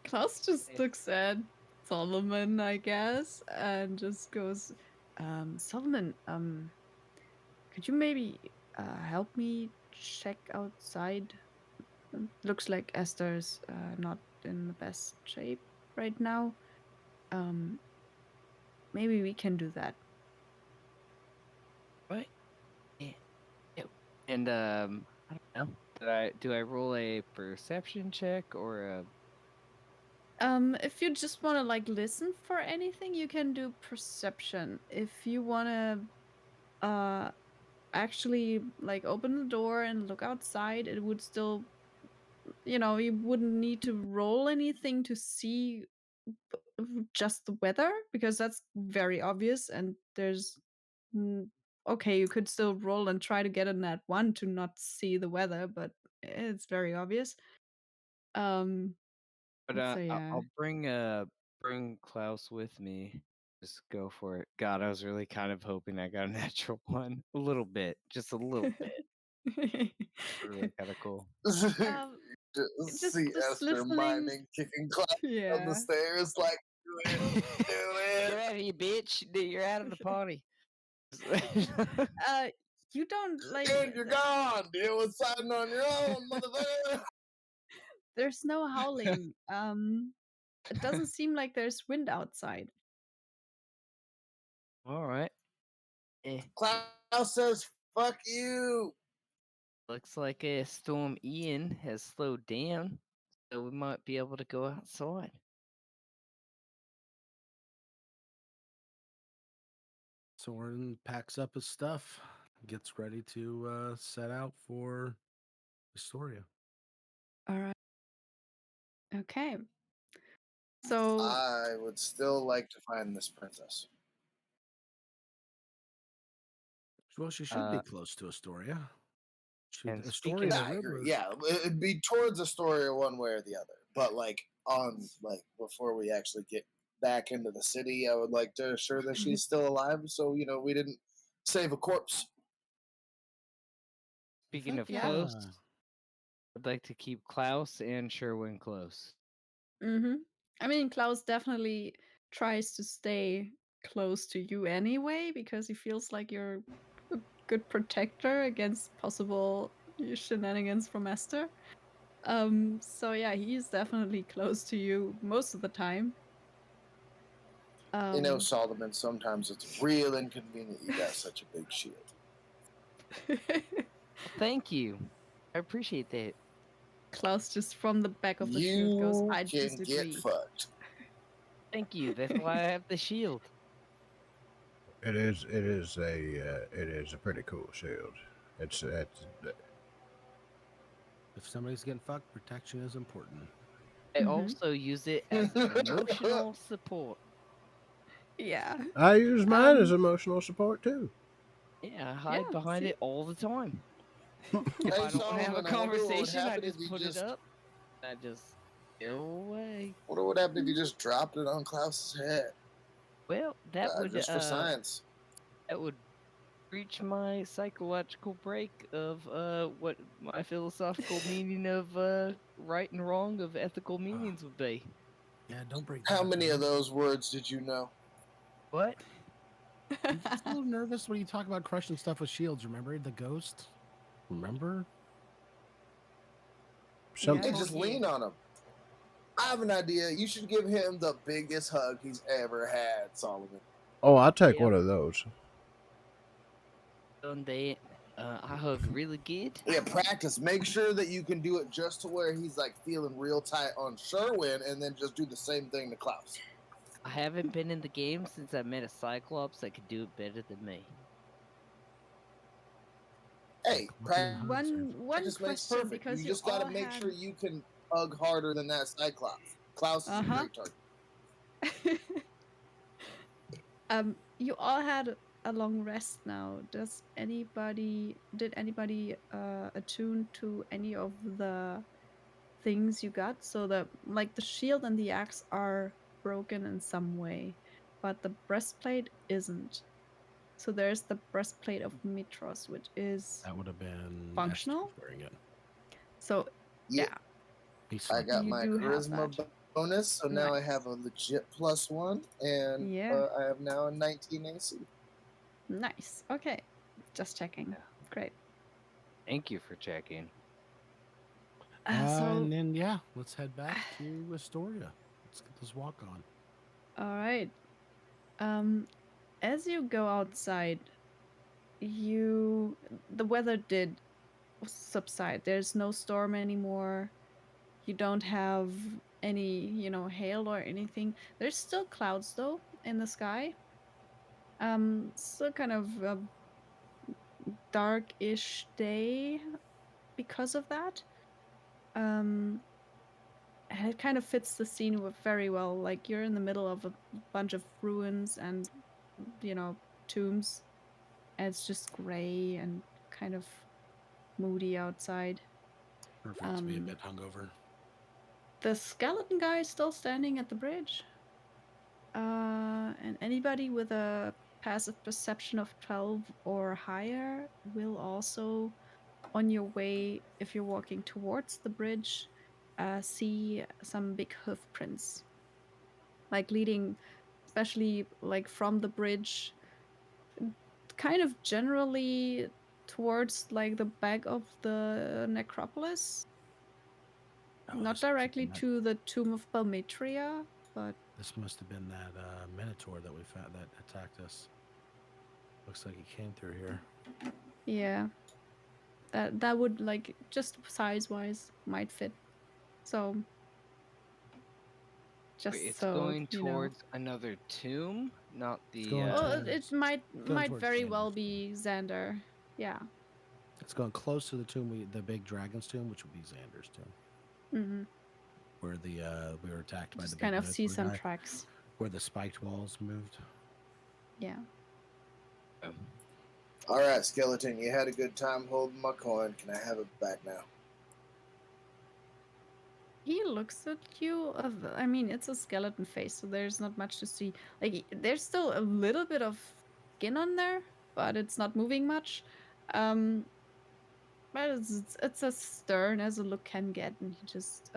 Klaus just looks at Solomon, I guess, and just goes, Solomon, could you maybe help me check outside? Looks like Esther's not in the best shape right now. Um, maybe we can do that. What? Yeah. Yep. And I don't know. Do I roll a perception check or a If you just want to like listen for anything, you can do perception. If you want to actually like open the door and look outside, it would still, you wouldn't need to roll anything to see just the weather because that's very obvious and there's okay, you could still roll and try to get in that one to not see the weather, but it's very obvious. Um but so yeah. I'll bring Klaus with me. Just go for it. God, I was really kind of hoping I got a natural one. A little bit. Just a little bit. Really kind of cool. um, See just Esther listening. miming, kicking Cloud down the Yeah. stairs like, do it, do it. Get out of here, bitch. You're out of the party. Uh, you don't like. And you're gone. Deal with siding on your own, motherfucker. There's no howling. It doesn't seem like there's wind outside. All right. Eh, Klaus says, fuck you. looks like Storm Ian has slowed down, so we might be able to go outside. Soren packs up his stuff, gets ready to set out for Astoria. All right. Okay. So I would still like to find this princess. Well, she should be close to Astoria. And Astoria, speaking the Yeah, I river. agree. Yeah, it'd be towards Astoria one way or the other. But before we actually get back into the city, I would like to assure that she's still alive. So we didn't save a corpse. Speaking of yeah. close, I'd like to keep Klaus and Sherwin close. I mean, Klaus definitely tries to stay close to you anyway because he feels like you're a good protector against possible shenanigans from Esther. So yeah, he's definitely close to you most of the time. Solomon, sometimes it's real inconvenient you got such a big shield. Thank you. I appreciate that. Klaus just from the back of the shield goes, You I can disagree. get fucked. Thank you. That's why I have the shield. It is a pretty cool shield. It's If somebody's getting fucked, protection is important. I also use it as emotional support. Yeah. I use mine as emotional support too. Yeah, I hide behind see? it all the time. Hey, If I don't have a Solomon, I wonder what would conversation, I happen if just you put it just. up. I just go away. What would happen if you just dropped it on Klaus's head? Well, that would Just for science. that would reach my psychological break of what my philosophical meaning of right and wrong of ethical meanings would be. Yeah, don't break. How many of those words did you know? What? I'm just a little nervous when you talk about crushing stuff with shields. Remember the ghost? Remember? Some Hey, just lean on him. I have an idea. You should give him the biggest hug he's ever had, Solomon. Oh, I'll take one of those. Done that. I hug really good. Yeah, practice. Make sure that you can do it just to where he's like feeling real tight on Sherwin, and then just do the same thing to Klaus. I haven't been in the game since I met a Cyclops that could do it better than me. Hey, one practice makes question, perfect. because You just got to make sure you can hug harder than that Cyclops. Klaus is a great target. You all had a long rest now. Did anybody attune to any of the things you got? So the shield and the axe are broken in some way, but the breastplate isn't. So there's the breastplate of Mitros, which is that would have been functional. Wearing it. So yeah. I got my charisma bonus, so now I have a legit +1, and I have now a 19 AC. Nice. Okay. Just checking. Yeah. Great. Thank you for checking. And then let's head back to Astoria. Let's get this walk on. All right. As you go outside, the weather did subside. There's no storm anymore. You don't have any, hail or anything. There's still clouds though in the sky. Still kind of a dark-ish day because of that. And it kind of fits the scene very well. Like you're in the middle of a bunch of ruins and tombs, and it's just gray and kind of moody outside. Perfect to be a bit hungover. The skeleton guy is still standing at the bridge. And anybody with a passive perception of 12 or higher will also, on your way, if you're walking towards the bridge, see some big hoof prints, like leading, especially like from the bridge, kind of generally towards like the back of the necropolis. Oh, Not this must have directly been that, to the tomb of Balmetria, but this must have been that minotaur that we found that attacked us. Looks like he came through here. yeah, that would, like, just size wise might fit. So Wait, just it's so going you know. towards another tomb, not It's the. going Well, towards. it might Going might towards very well Xander's tomb. be Xander. Yeah. It's going close to the tomb, the big dragon's tomb, which would be Xander's tomb, Mm-hmm. where the we were attacked by the Just big kind of see minotaur some guy, tracks. where the spiked walls moved. Yeah. All right, skeleton, you had a good time holding my coin. Can I have it back now? He looks at you. I mean, it's a skeleton face, so there's not much to see. Like, there's still a little bit of skin on there, but it's not moving much. Um, but it's as stern as a look can get, and he just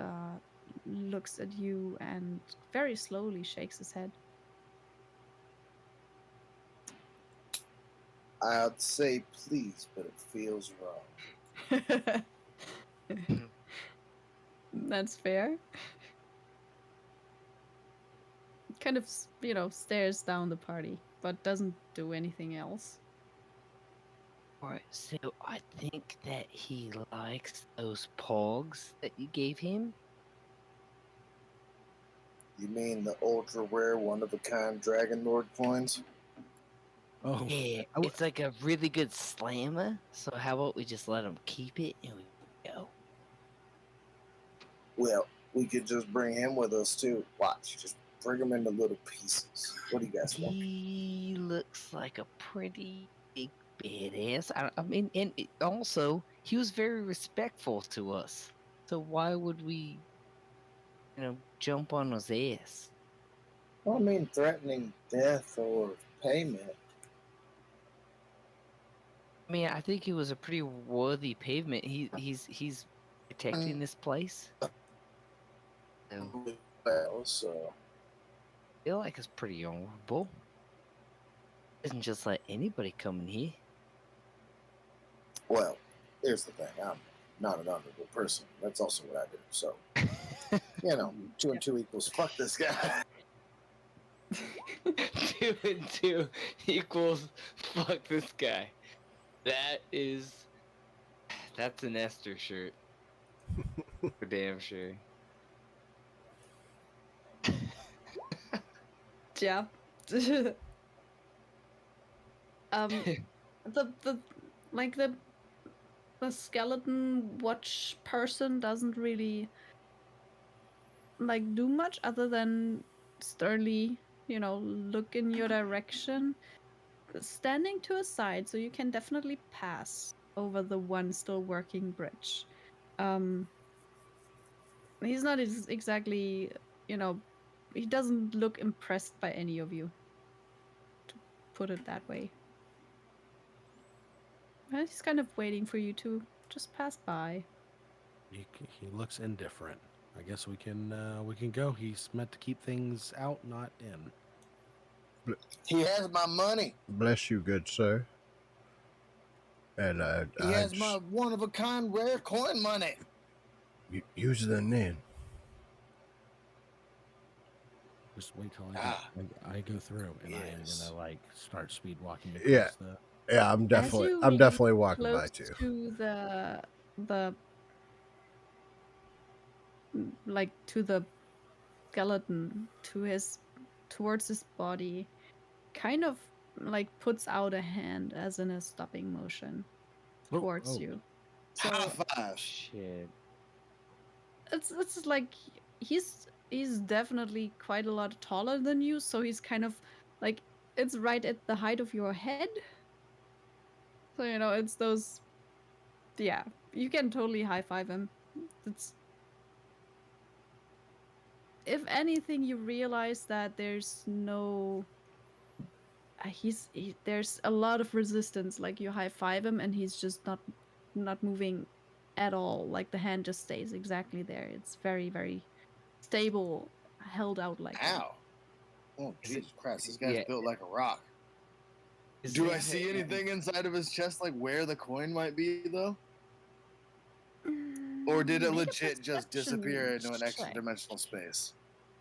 looks at you and very slowly shakes his head. I'd say please, but it feels wrong. That's fair. Kind of, stares down the party, but doesn't do anything else. Alright, so I think that he likes those pogs that you gave him. You mean the ultra rare, one of a kind Dragon Lord coins? Oh, Yeah, it's like a really good slammer. So how about we just let him keep it and we go? Well, we could just bring him with us too. Watch, just bring him into little pieces. What do you guys want? He looks like a pretty big badass. I mean, and also he was very respectful to us. So why would we, jump on his ass? Well, I mean, threatening death or payment. I mean, I think he was a pretty worthy pavement. He's protecting this place. So Well, so I feel like it's pretty honorable. Doesn't just let anybody come in here. well, here's the thing. I'm not an honorable person. That's also what I do. So, 2 and 2 equals fuck this guy. 2 and 2 equals fuck this guy. That's an Esther shirt. For damn sure. Yeah. The like the skeleton watch person doesn't really like do much other than sternly, look in your direction, standing to a side, so you can definitely pass over the one still working bridge. He's not exactly, he doesn't look impressed by any of you, to put it that way. He's kind of waiting for you to just pass by. he looks indifferent. I guess we can go. He's meant to keep things out, not in. He has my money. Bless you, good sir. And He has my one of a kind rare coin money. use it then. Just wait till Ah. I go through, and I am Yes. gonna like start speed walking Yeah. across the. Yeah, I'm As you definitely get walking close by too. to the to the skeleton, towards his body, kind of like puts out a hand as in a stopping motion towards you. So High five. Shit. it's like he's definitely quite a lot taller than you, so he's kind of like, it's right at the height of your head. So it's those. Yeah, you can totally high five him. It's if anything, you realize that there's no. There's a lot of resistance. Like you high five him, and he's just not moving at all. Like the hand just stays exactly there. It's very very stable, held out like that. Ow. Oh, Is it- Jesus Christ. This guy's yeah. built like a rock. Is Do it, I see anything inside of his chest, like where the coin might be, though? Or did it Make a legit just disappear into an extra check. dimensional space?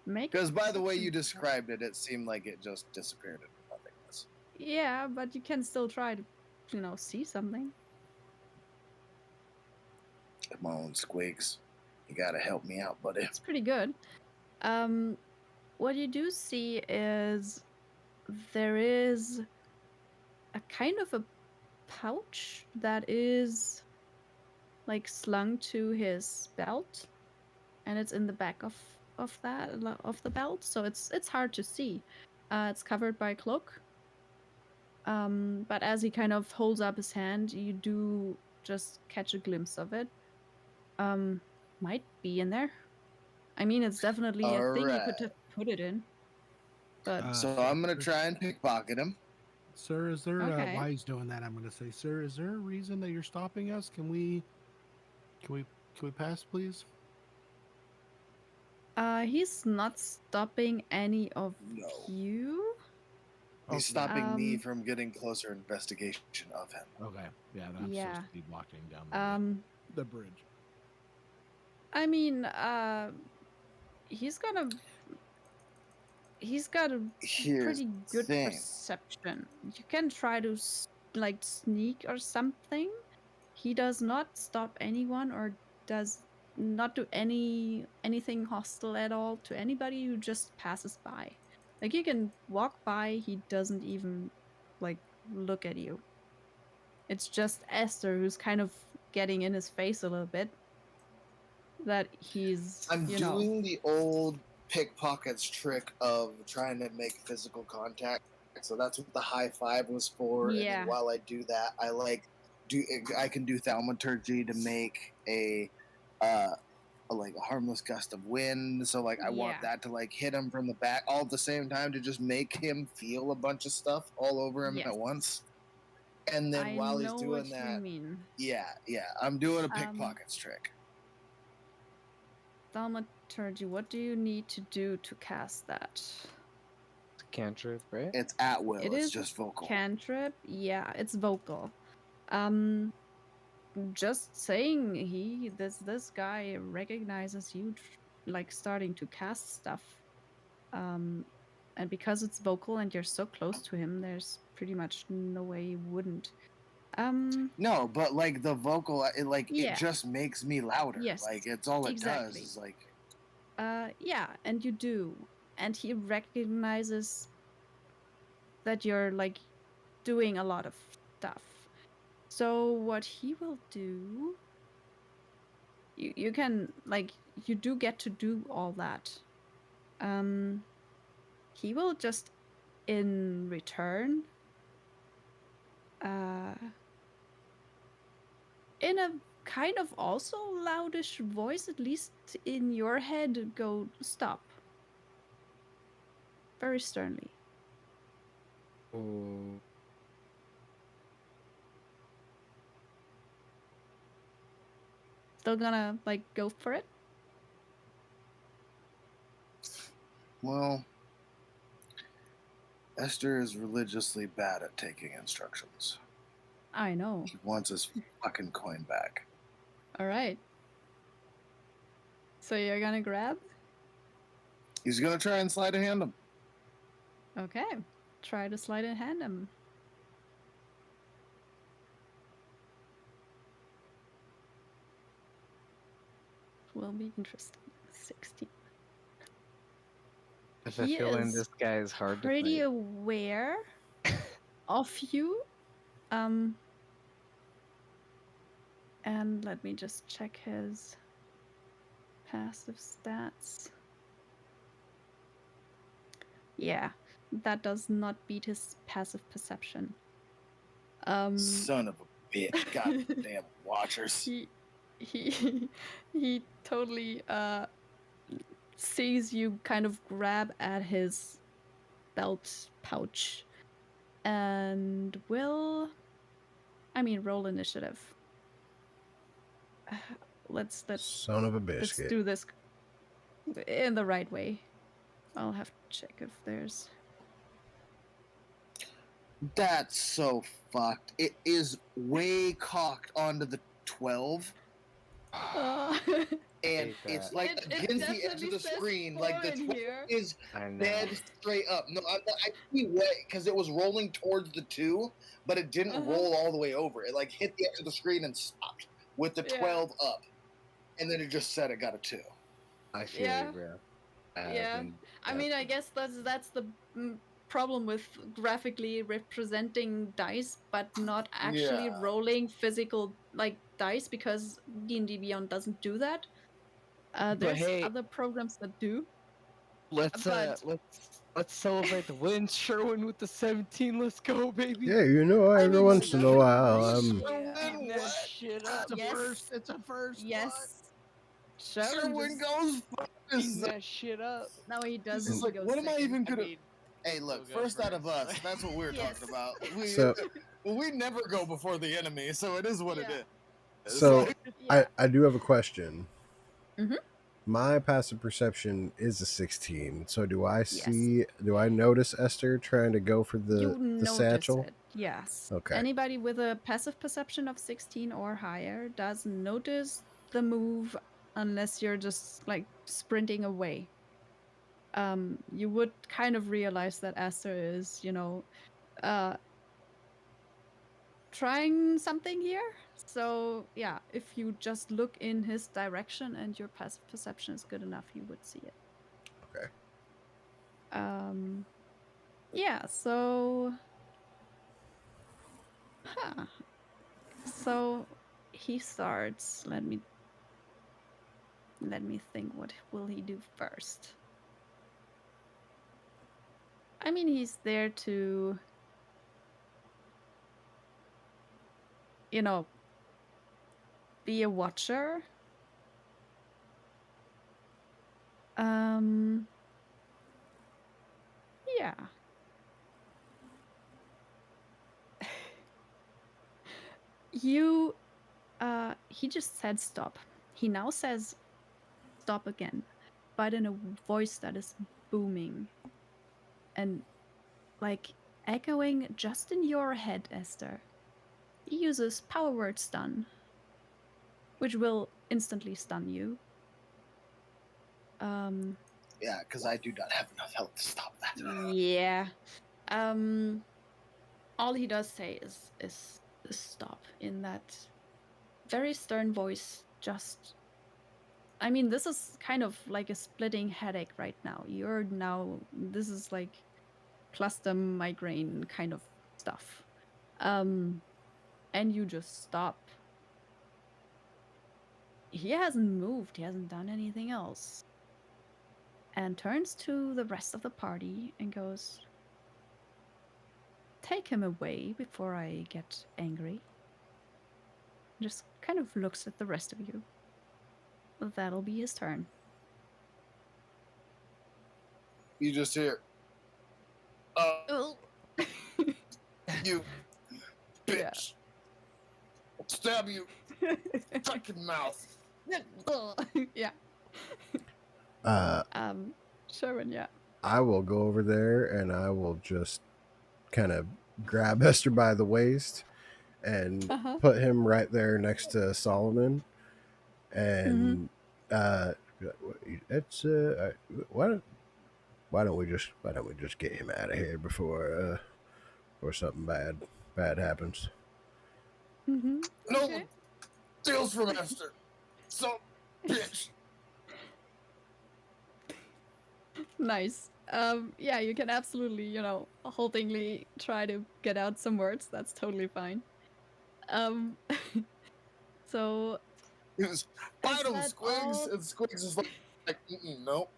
Make a Because by the way you perception check. described it, it seemed like it just disappeared into nothingness. Yeah, but you can still try to, see something. Come on, Squeaks. You gotta help me out, buddy. It's pretty good. What you do see is there is a kind of a pouch that is like slung to his belt, and it's in the back of the belt, so it's hard to see. It's covered by a cloak. But as he kind of holds up his hand, you do just catch a glimpse of it. Might be in there. I mean, it's definitely a thing you could Alright. have put it in. But So I'm gonna try and pickpocket him. Sir, is there Okay. while he's doing that, I'm going to say, sir, is there a reason that you're stopping us? Can we pass, please? He's not stopping any of No. you. He's stopping me Um, from getting closer investigation of him. Okay. Yeah, then I'm Yeah. supposed to be walking down the bridge. I mean, he's got a Here's pretty the good thing. perception. You can try to like sneak or something. He does not stop anyone or does not do anything hostile at all to anybody who just passes by. Like you can walk by, he doesn't even like look at you. It's just Esther who's kind of getting in his face a little bit. That he's, I'm doing the old pickpockets trick of trying to make physical contact. So that's what the high five was for. And Yeah. then while I do that, I can do thaumaturgy to make a harmless gust of wind. So like I want Yeah. that to like hit him from the back all at the same time to just make him feel a bunch of stuff all over him Yes. at once. And then I while he's know doing what you that, mean. yeah, I'm doing a pickpockets trick. Thaumaturgy, what do you need to do to cast that? It's a cantrip, right? It's at will. It It's is just vocal. cantrip. Yeah, it's vocal. Just saying this guy recognizes you like starting to cast stuff. And because it's vocal and you're so close to him, there's pretty much no way you wouldn't. No, but like the vocal, it Yeah. just makes me louder. Yes, Like it's all it exactly. does is like. Yeah, and you do. And he recognizes that you're like doing a lot of stuff. So what he will do, you can like you do get to do all that. He will just in return in a kind of also loudish voice, at least in your head, go stop. Very sternly. Oh. Still gonna like go for it? Well, Esther is religiously bad at taking instructions. I know. He wants his fucking coin back. All right. So you're gonna grab? He's gonna try and slide a hand him. Okay. Try to slide and hand him. Will be interesting. 16. If I He feel in is this guy is hard to pretty fight. aware of you. And let me just check his passive stats. Yeah, that does not beat his passive perception. Son of a bitch! Goddamn watchers. He totally sees you kind of grab at his belt pouch and will, roll initiative. Let's Son of a biscuit. do this in the right way. I'll have to check if there's. That's so fucked. It is way cocked onto the 12, Uh, and Hate it's that. like It against the edge definitely of the says screen. 4 Like the in 12 here. is I know. dead straight up. No, I see way because it was rolling towards the 2, but it didn't roll all the way over. It like hit the edge of the screen and stopped with the Yeah. 12 up, and then it just said it got a 2. I feel Yeah. you, bro. Yeah. I guess that's the problem with graphically representing dice, but not actually Yeah. rolling physical like dice, because D&D Beyond doesn't do that. But There's hey, other programs that do. let's but- celebrate the win, Sherwin, with the 17. Let's go, baby. Yeah, you know, I every mean, once in a while, Sherwin, Eating that what? shit up. It's a Yes. first. It's a first. Yes. Sherwin Sherwin just, goes Eating first. that shit up. no, he He's doesn't. just He like, goes what am I second. even I gonna? mean, Hey, we'll look, go first out of first, us. but- That's what we're Yes. talking about. So- We never go before the enemy, so it is what it Yeah. is. So Like, Yeah. I do have a question. Mhm. My passive perception is a 16. So do I Yes. see? Do I notice Esther trying to go for You the notice satchel? it. Yes. Okay. Anybody with a passive perception of 16 or higher does notice the move unless you're just like sprinting away. You would kind of realize that Aster is, trying something here. So yeah, if you just look in his direction and your passive perception is good enough, you would see it. Okay. Yeah, so so he starts. Let me think, what will he do first? He's there to, be a watcher. Yeah. He just said stop. He now says stop again, but in a voice that is booming and like echoing just in your head, Esther. He uses power word stun, which will instantly stun you. yeah, because I do not have enough health to stop that. Yeah. All he does say is stop in that very stern voice. Just, this is kind of like a splitting headache right now. This is like cluster migraine kind of stuff. And you just stop. He hasn't moved. He hasn't done anything else. And turns to the rest of the party and goes, take him away before I get angry. Just kind of looks at the rest of you. That'll be his turn. You just hear, you bitch, Yeah. I'll stab you, fucking mouth. Yeah. Sherwin, yeah. I will go over there and I will just kind of grab Esther by the waist and put him right there next to Solomon. And it's why don't we just get him out of here before something bad happens. Mm-hmm. No Okay. one steals from Esther. So, bitch. Nice. Yeah, you can absolutely, haltingly try to get out some words. That's totally fine. So Bite him, that Squigs. all? And Squigs is like nope.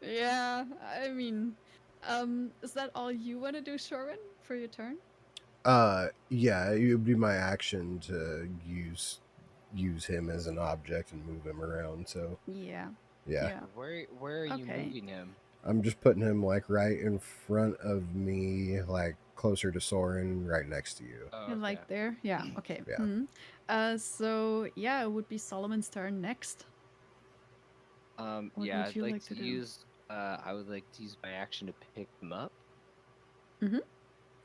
Yeah, is that all you want to do, Sherwin, for your turn? Yeah, it would be my action to use him as an object and move him around. So Yeah. Yeah. Yeah. Where are you Okay. moving him? I'm just putting him like right in front of me, like closer to Soren, right next to you. Oh, You're okay. like there? Yeah, okay. Yeah. So yeah, it would be Solomon's turn next. What Yeah, would I'd you like like to to do? use. I would like to use my action to pick him up,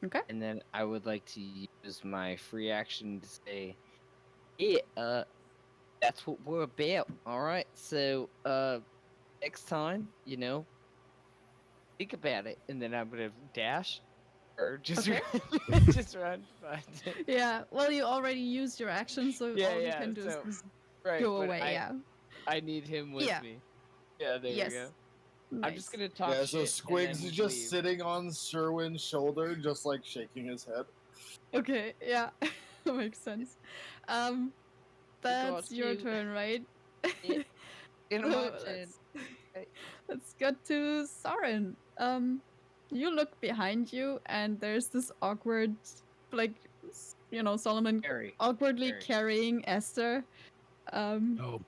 Okay. and then I would like to use my free action to say, "Yeah, that's what we're about." All right. So, next time, think about it, and then I'm gonna dash or just Okay. just run. Yeah. Well, you already used your action, so Yeah, all you yeah. can do is So just right, go but away. Yeah. I need him with Yeah. me. Yeah, there we go. Yes. I'm just Nice. gonna talk Yeah, so shit and then Squigs is just leave. sitting on Sherwin's shoulder, just like shaking his head. Okay. Yeah. Makes sense. Um, We got that's your you. turn, right? Yeah, in my So turn. Right. let's get to Soren. You look behind you, and there's this awkward, like, Solomon Very, awkwardly very. carrying Esther. Oh,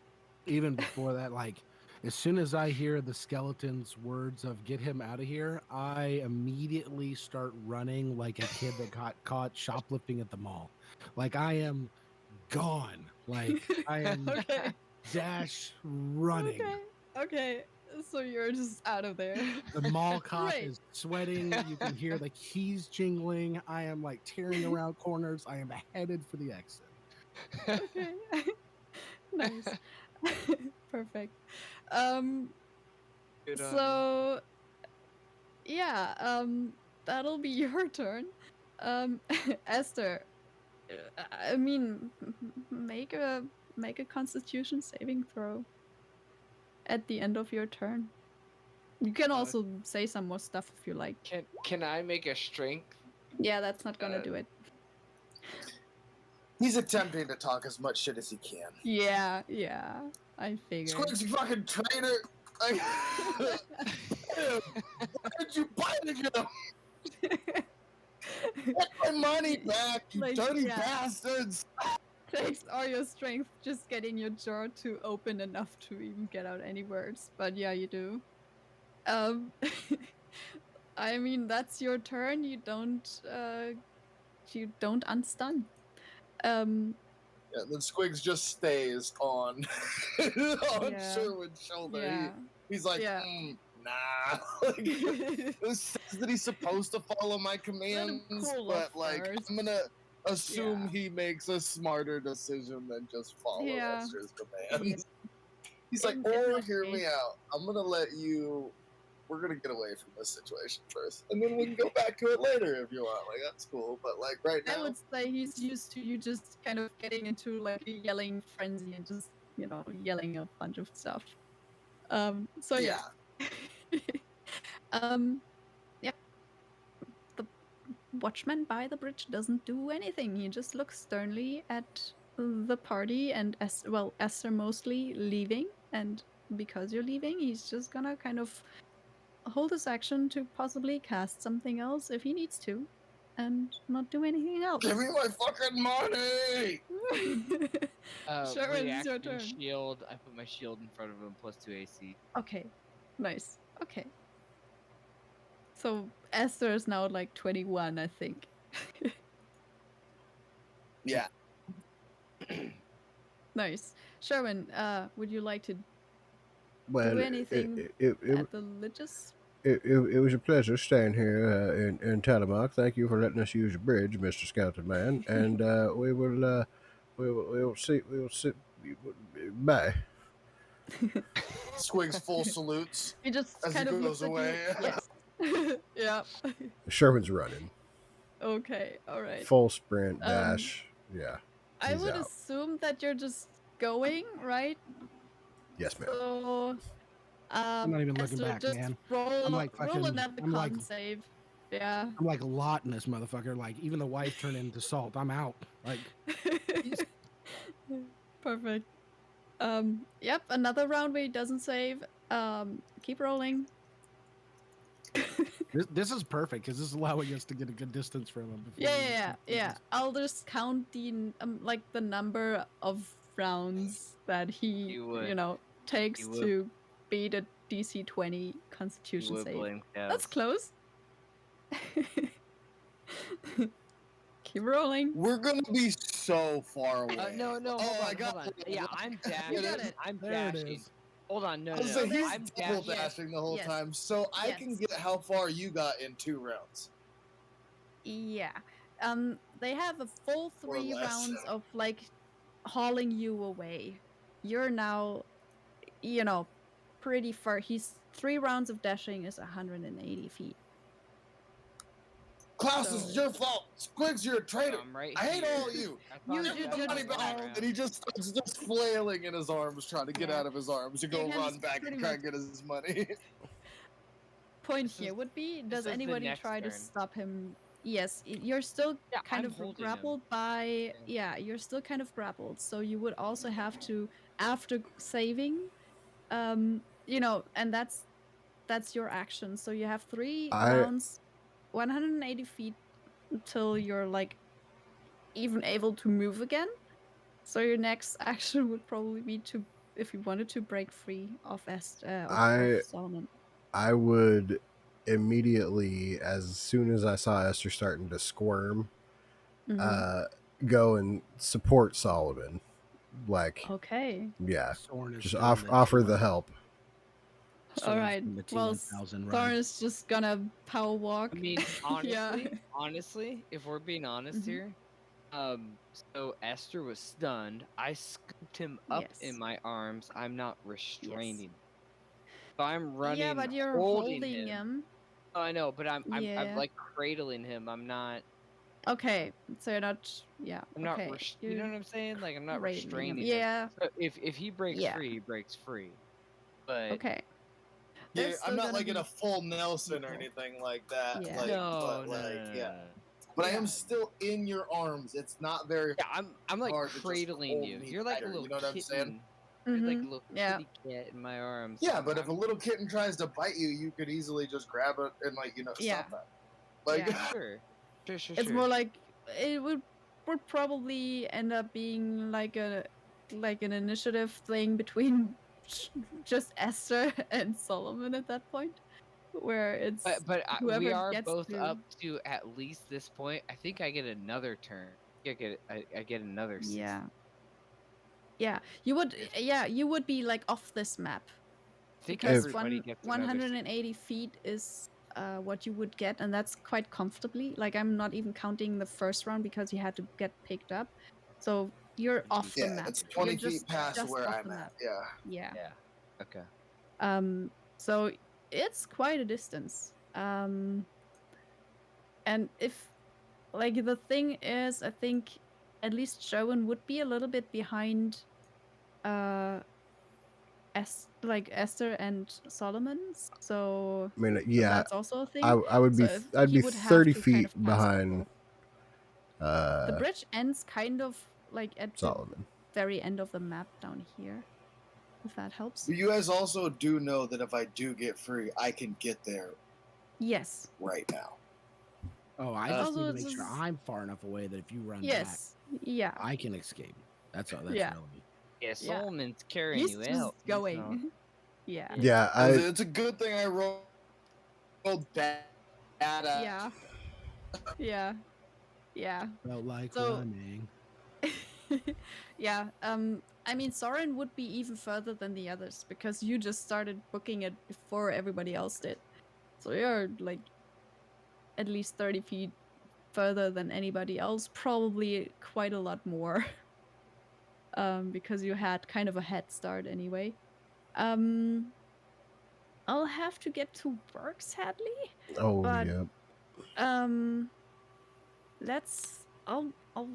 even before that, like as soon as I hear the skeleton's words of "get him out of here," I immediately start running like a kid that got caught shoplifting at the mall. Like I am gone. Like I am Okay. dash running. Okay. Okay. So you're just out of there. The mall cop Great. is sweating. You can hear the keys jingling. I am like tearing around corners. I am headed for the exit. Okay. Nice. Perfect. Um, Good on you. so yeah, that'll be your turn. Esther, I mean, make a Constitution saving throw at the end of your turn. You can also say some more stuff if you like. Can I make a strength? Yeah, that's not gonna Uh, do it. He's attempting to talk as much shit as he can. Yeah, I figured. Squigs, you fucking traitor! Like, why did you bite him? Get my money back, you Like, dirty yeah. bastards! Takes all your strength just getting your jaw to open enough to even get out any words. But yeah, you do. Um, I mean, that's your turn. You don't unstun. Um, Yeah, then Squigs just stays on yeah, Sherwin's shoulder. yeah, He's like, yeah. nah. Like, it says that he's supposed to follow my Let him commands, cool but off like, first. I'm gonna assume Yeah. he makes a smarter decision than just follow Yeah. Esther's commands. Yeah. He's like, In or that hear case, me out. I'm gonna let you. We're gonna get away from this situation first, and then we can go back to it later if you want. Like that's cool, but like right I now, would say he's used to you just kind of getting into like a yelling frenzy and just yelling a bunch of stuff. So yeah. um yeah, the watchman by the bridge doesn't do anything. He just looks sternly at the party and Esther mostly leaving, and because you're leaving, he's just gonna kind of hold his action to possibly cast something else if he needs to and not do anything else. give me my fucking money. Sure, it's your Reaction turn. shield. I put my shield in front of him, +2 AC. Okay, nice. Okay. So Esther is now like 21, I think. Yeah. Nice. Sherwin, would you like to Well, do anything at the Lichess? it was a pleasure staying here in Telemark. Thank you for letting us use your bridge, Mr. Skeleton Man. And we'll see. Bye. Squigs full salutes He just as he kind of goes looks at away. you. Yes. Yeah. Sherman's running. Okay. All right. Full sprint dash. Yeah. I He's would out. assume that you're just going, right? Yes, ma'am. So, I'm not even looking Esther, back, just man. roll I'm like fucking. another I'm like con save. Yeah. I'm like Lot in this motherfucker. Like even the wife turned into salt. I'm out. Like Perfect. Yep, another round where he doesn't save. Keep rolling. this is perfect because this is allowing us to get a good distance from him. Yeah. I'll just count the like the number of rounds that he, You would. takes You would. to beat a DC 20 You Constitution would save. blame That's cows. close. Keep rolling. We're gonna be so far away. No, hold I on, got hold on. it. Yeah, I'm You dashing. got it. I'm There it dashing. is. Hold on, no, I no, was no. like, he's there's- I'm double dashing. dashing the whole Yes. time, so I can Yes. get how far you got in 2 rounds. Yeah. They have a full Or 3 less. rounds of like hauling you away. You're now, pretty far. He's 3 rounds of dashing is 180 feet. Klaus, So- it's your fault. Squigs, you're a traitor. I'm right I hate here. all of you. I You thought did that was Everybody just my back. all- round. And he just starts just flailing in his arms, trying to get Yeah. out of his arms to go You can run back pretty and try much- and get his money. Point This here is- would be, this does is the anybody next try to turn. stop him? Yes, you're still Yeah, kind I'm of holding him. grappled by, you're still kind of grappled. So you would also have to, after saving, and that's your action. So you have 3 rounds, 180 feet until you're like even able to move again. So your next action would probably be to, if you wanted to break free of of Solomon. I would immediately, as soon as I saw Esther starting to squirm, Mhm. go and support Solomon. Like, Okay. yeah, Soren is just doing offer the T1 help. All right. doing the Well, T1000 Thorn run. is just gonna power walk. I mean, Yeah. honestly, if we're being honest Mhm. here, so Esther was stunned. I scooped him up in Yes. my arms. I'm not restraining. So I'm running, Yeah, but you're holding holding him. him. Oh, I know, but I'm Yeah. like cradling him. I'm not. Okay. So you're not. Yeah. I'm not. Okay. You know what I'm saying? Like I'm not cradling him. restraining him. Yeah. So if he breaks Yeah. free, he breaks free. But Okay. Yeah, There's I'm still not gonna like in be a full Nelson or people. anything like that. Yeah. Like, no, but no, like, no, yeah. no, no. But I Yeah. am still in your arms. It's not very Yeah, I'm like hard to just cradling hold you. me You're like tighter, a little you know what I'm saying? kitten. You're like a Mhm. little Yeah. kitty cat in my arms. Yeah, but if a little kitten tries to bite you, you could easily just grab it and Yeah. stop that. Like, Yeah. Sure. It's more like it would probably end up being like an initiative thing between just Esther and Solomon at that point, where it's But whoever we are gets both to. up to at least this point. I think I get another turn. I get another 60. Yeah, you would. If- Yeah, you would be like off this map I think because everybody gets another 180 feet is what you would get, and that's quite comfortably. Like I'm not even counting the first round because you had to get picked up, so you're 60. off the yeah, map. it's 20 You're feet past just where off I'm the at. map. Yeah. Yeah. Yeah. Okay. So it's quite a distance. And if like the thing is, I think at least Joan would be a little bit behind Esther and Solomon's. So I mean, yeah, that's also a thing. I would be So if I'd he be would have 30 to kind feet of pass behind people. The bridge ends kind of like at the Solomon. very end of the map down here. If that helps. But you guys also do know that if I do get free, I can get there Yes. right now. Oh, I just Also, need to it's make sure just- I'm far enough away that if you run back, Yes. Yeah. I can escape. That's all. That's Yeah. really. Yeah, Solomon's carrying He's you just out. He's not- going. Yeah. Yeah, It's a good thing I rolled bad. Yeah. Yeah. Yeah. Felt like So- running. Yeah. I mean, Soren would be even further than the others because you just started booking it before everybody else did. So you're like at least 30 feet further than anybody else, probably quite a lot more. Because you had kind of a head start anyway. I'll have to get to work, sadly. oh but- yeah. I'll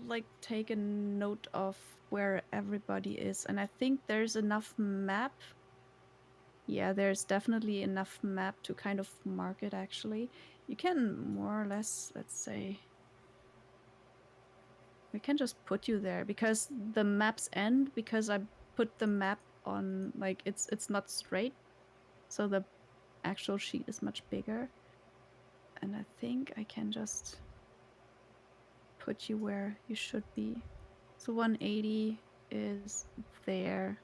like take a note of where everybody is, and I think there's enough map. Yeah, there's definitely enough map to kind of mark it. Actually, you can more or less, let's say, we can just put you there because the maps end because I put the map on like it's not straight, so the actual sheet is much bigger, and I think I can just put you where you should be. So 180 is there.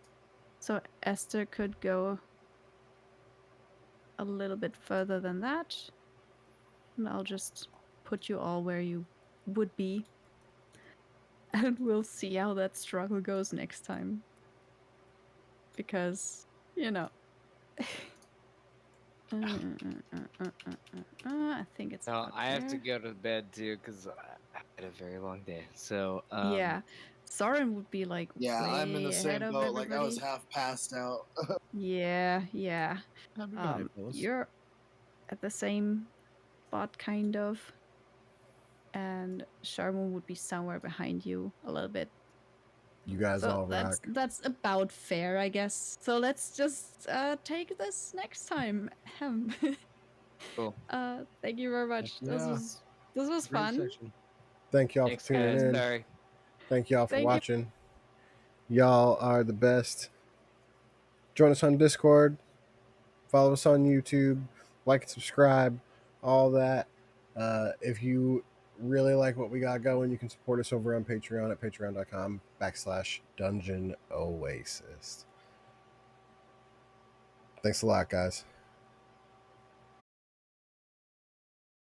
So Esther could go a little bit further than that. And I'll just put you all where you would be. And we'll see how that struggle goes next time. Because, you know. I think it's No, about I have to there. go to bed too because I had a very long day. So, Yeah. Soren would be like Yeah, I'm in the way ahead same of boat. Like I was everybody. half passed out. Yeah, yeah. Happy birthday, fellas. You're at the same spot, kind of. And Sharman would be somewhere behind you a little bit. You guys So all rock. that's about fair, I guess. So let's just take this next time. cool. Thank you very much. Yeah. This was Great fun. section. Thank y'all Thanks, for tuning guys. in. Sorry. Thank y'all for Thank you. watching. Y'all are the best. Join us on Discord. Follow us on YouTube. Like and subscribe. All that. If you really like what we got going, you can support us over on Patreon at patreon.com/Dungeon Oasis. Thanks a lot, guys.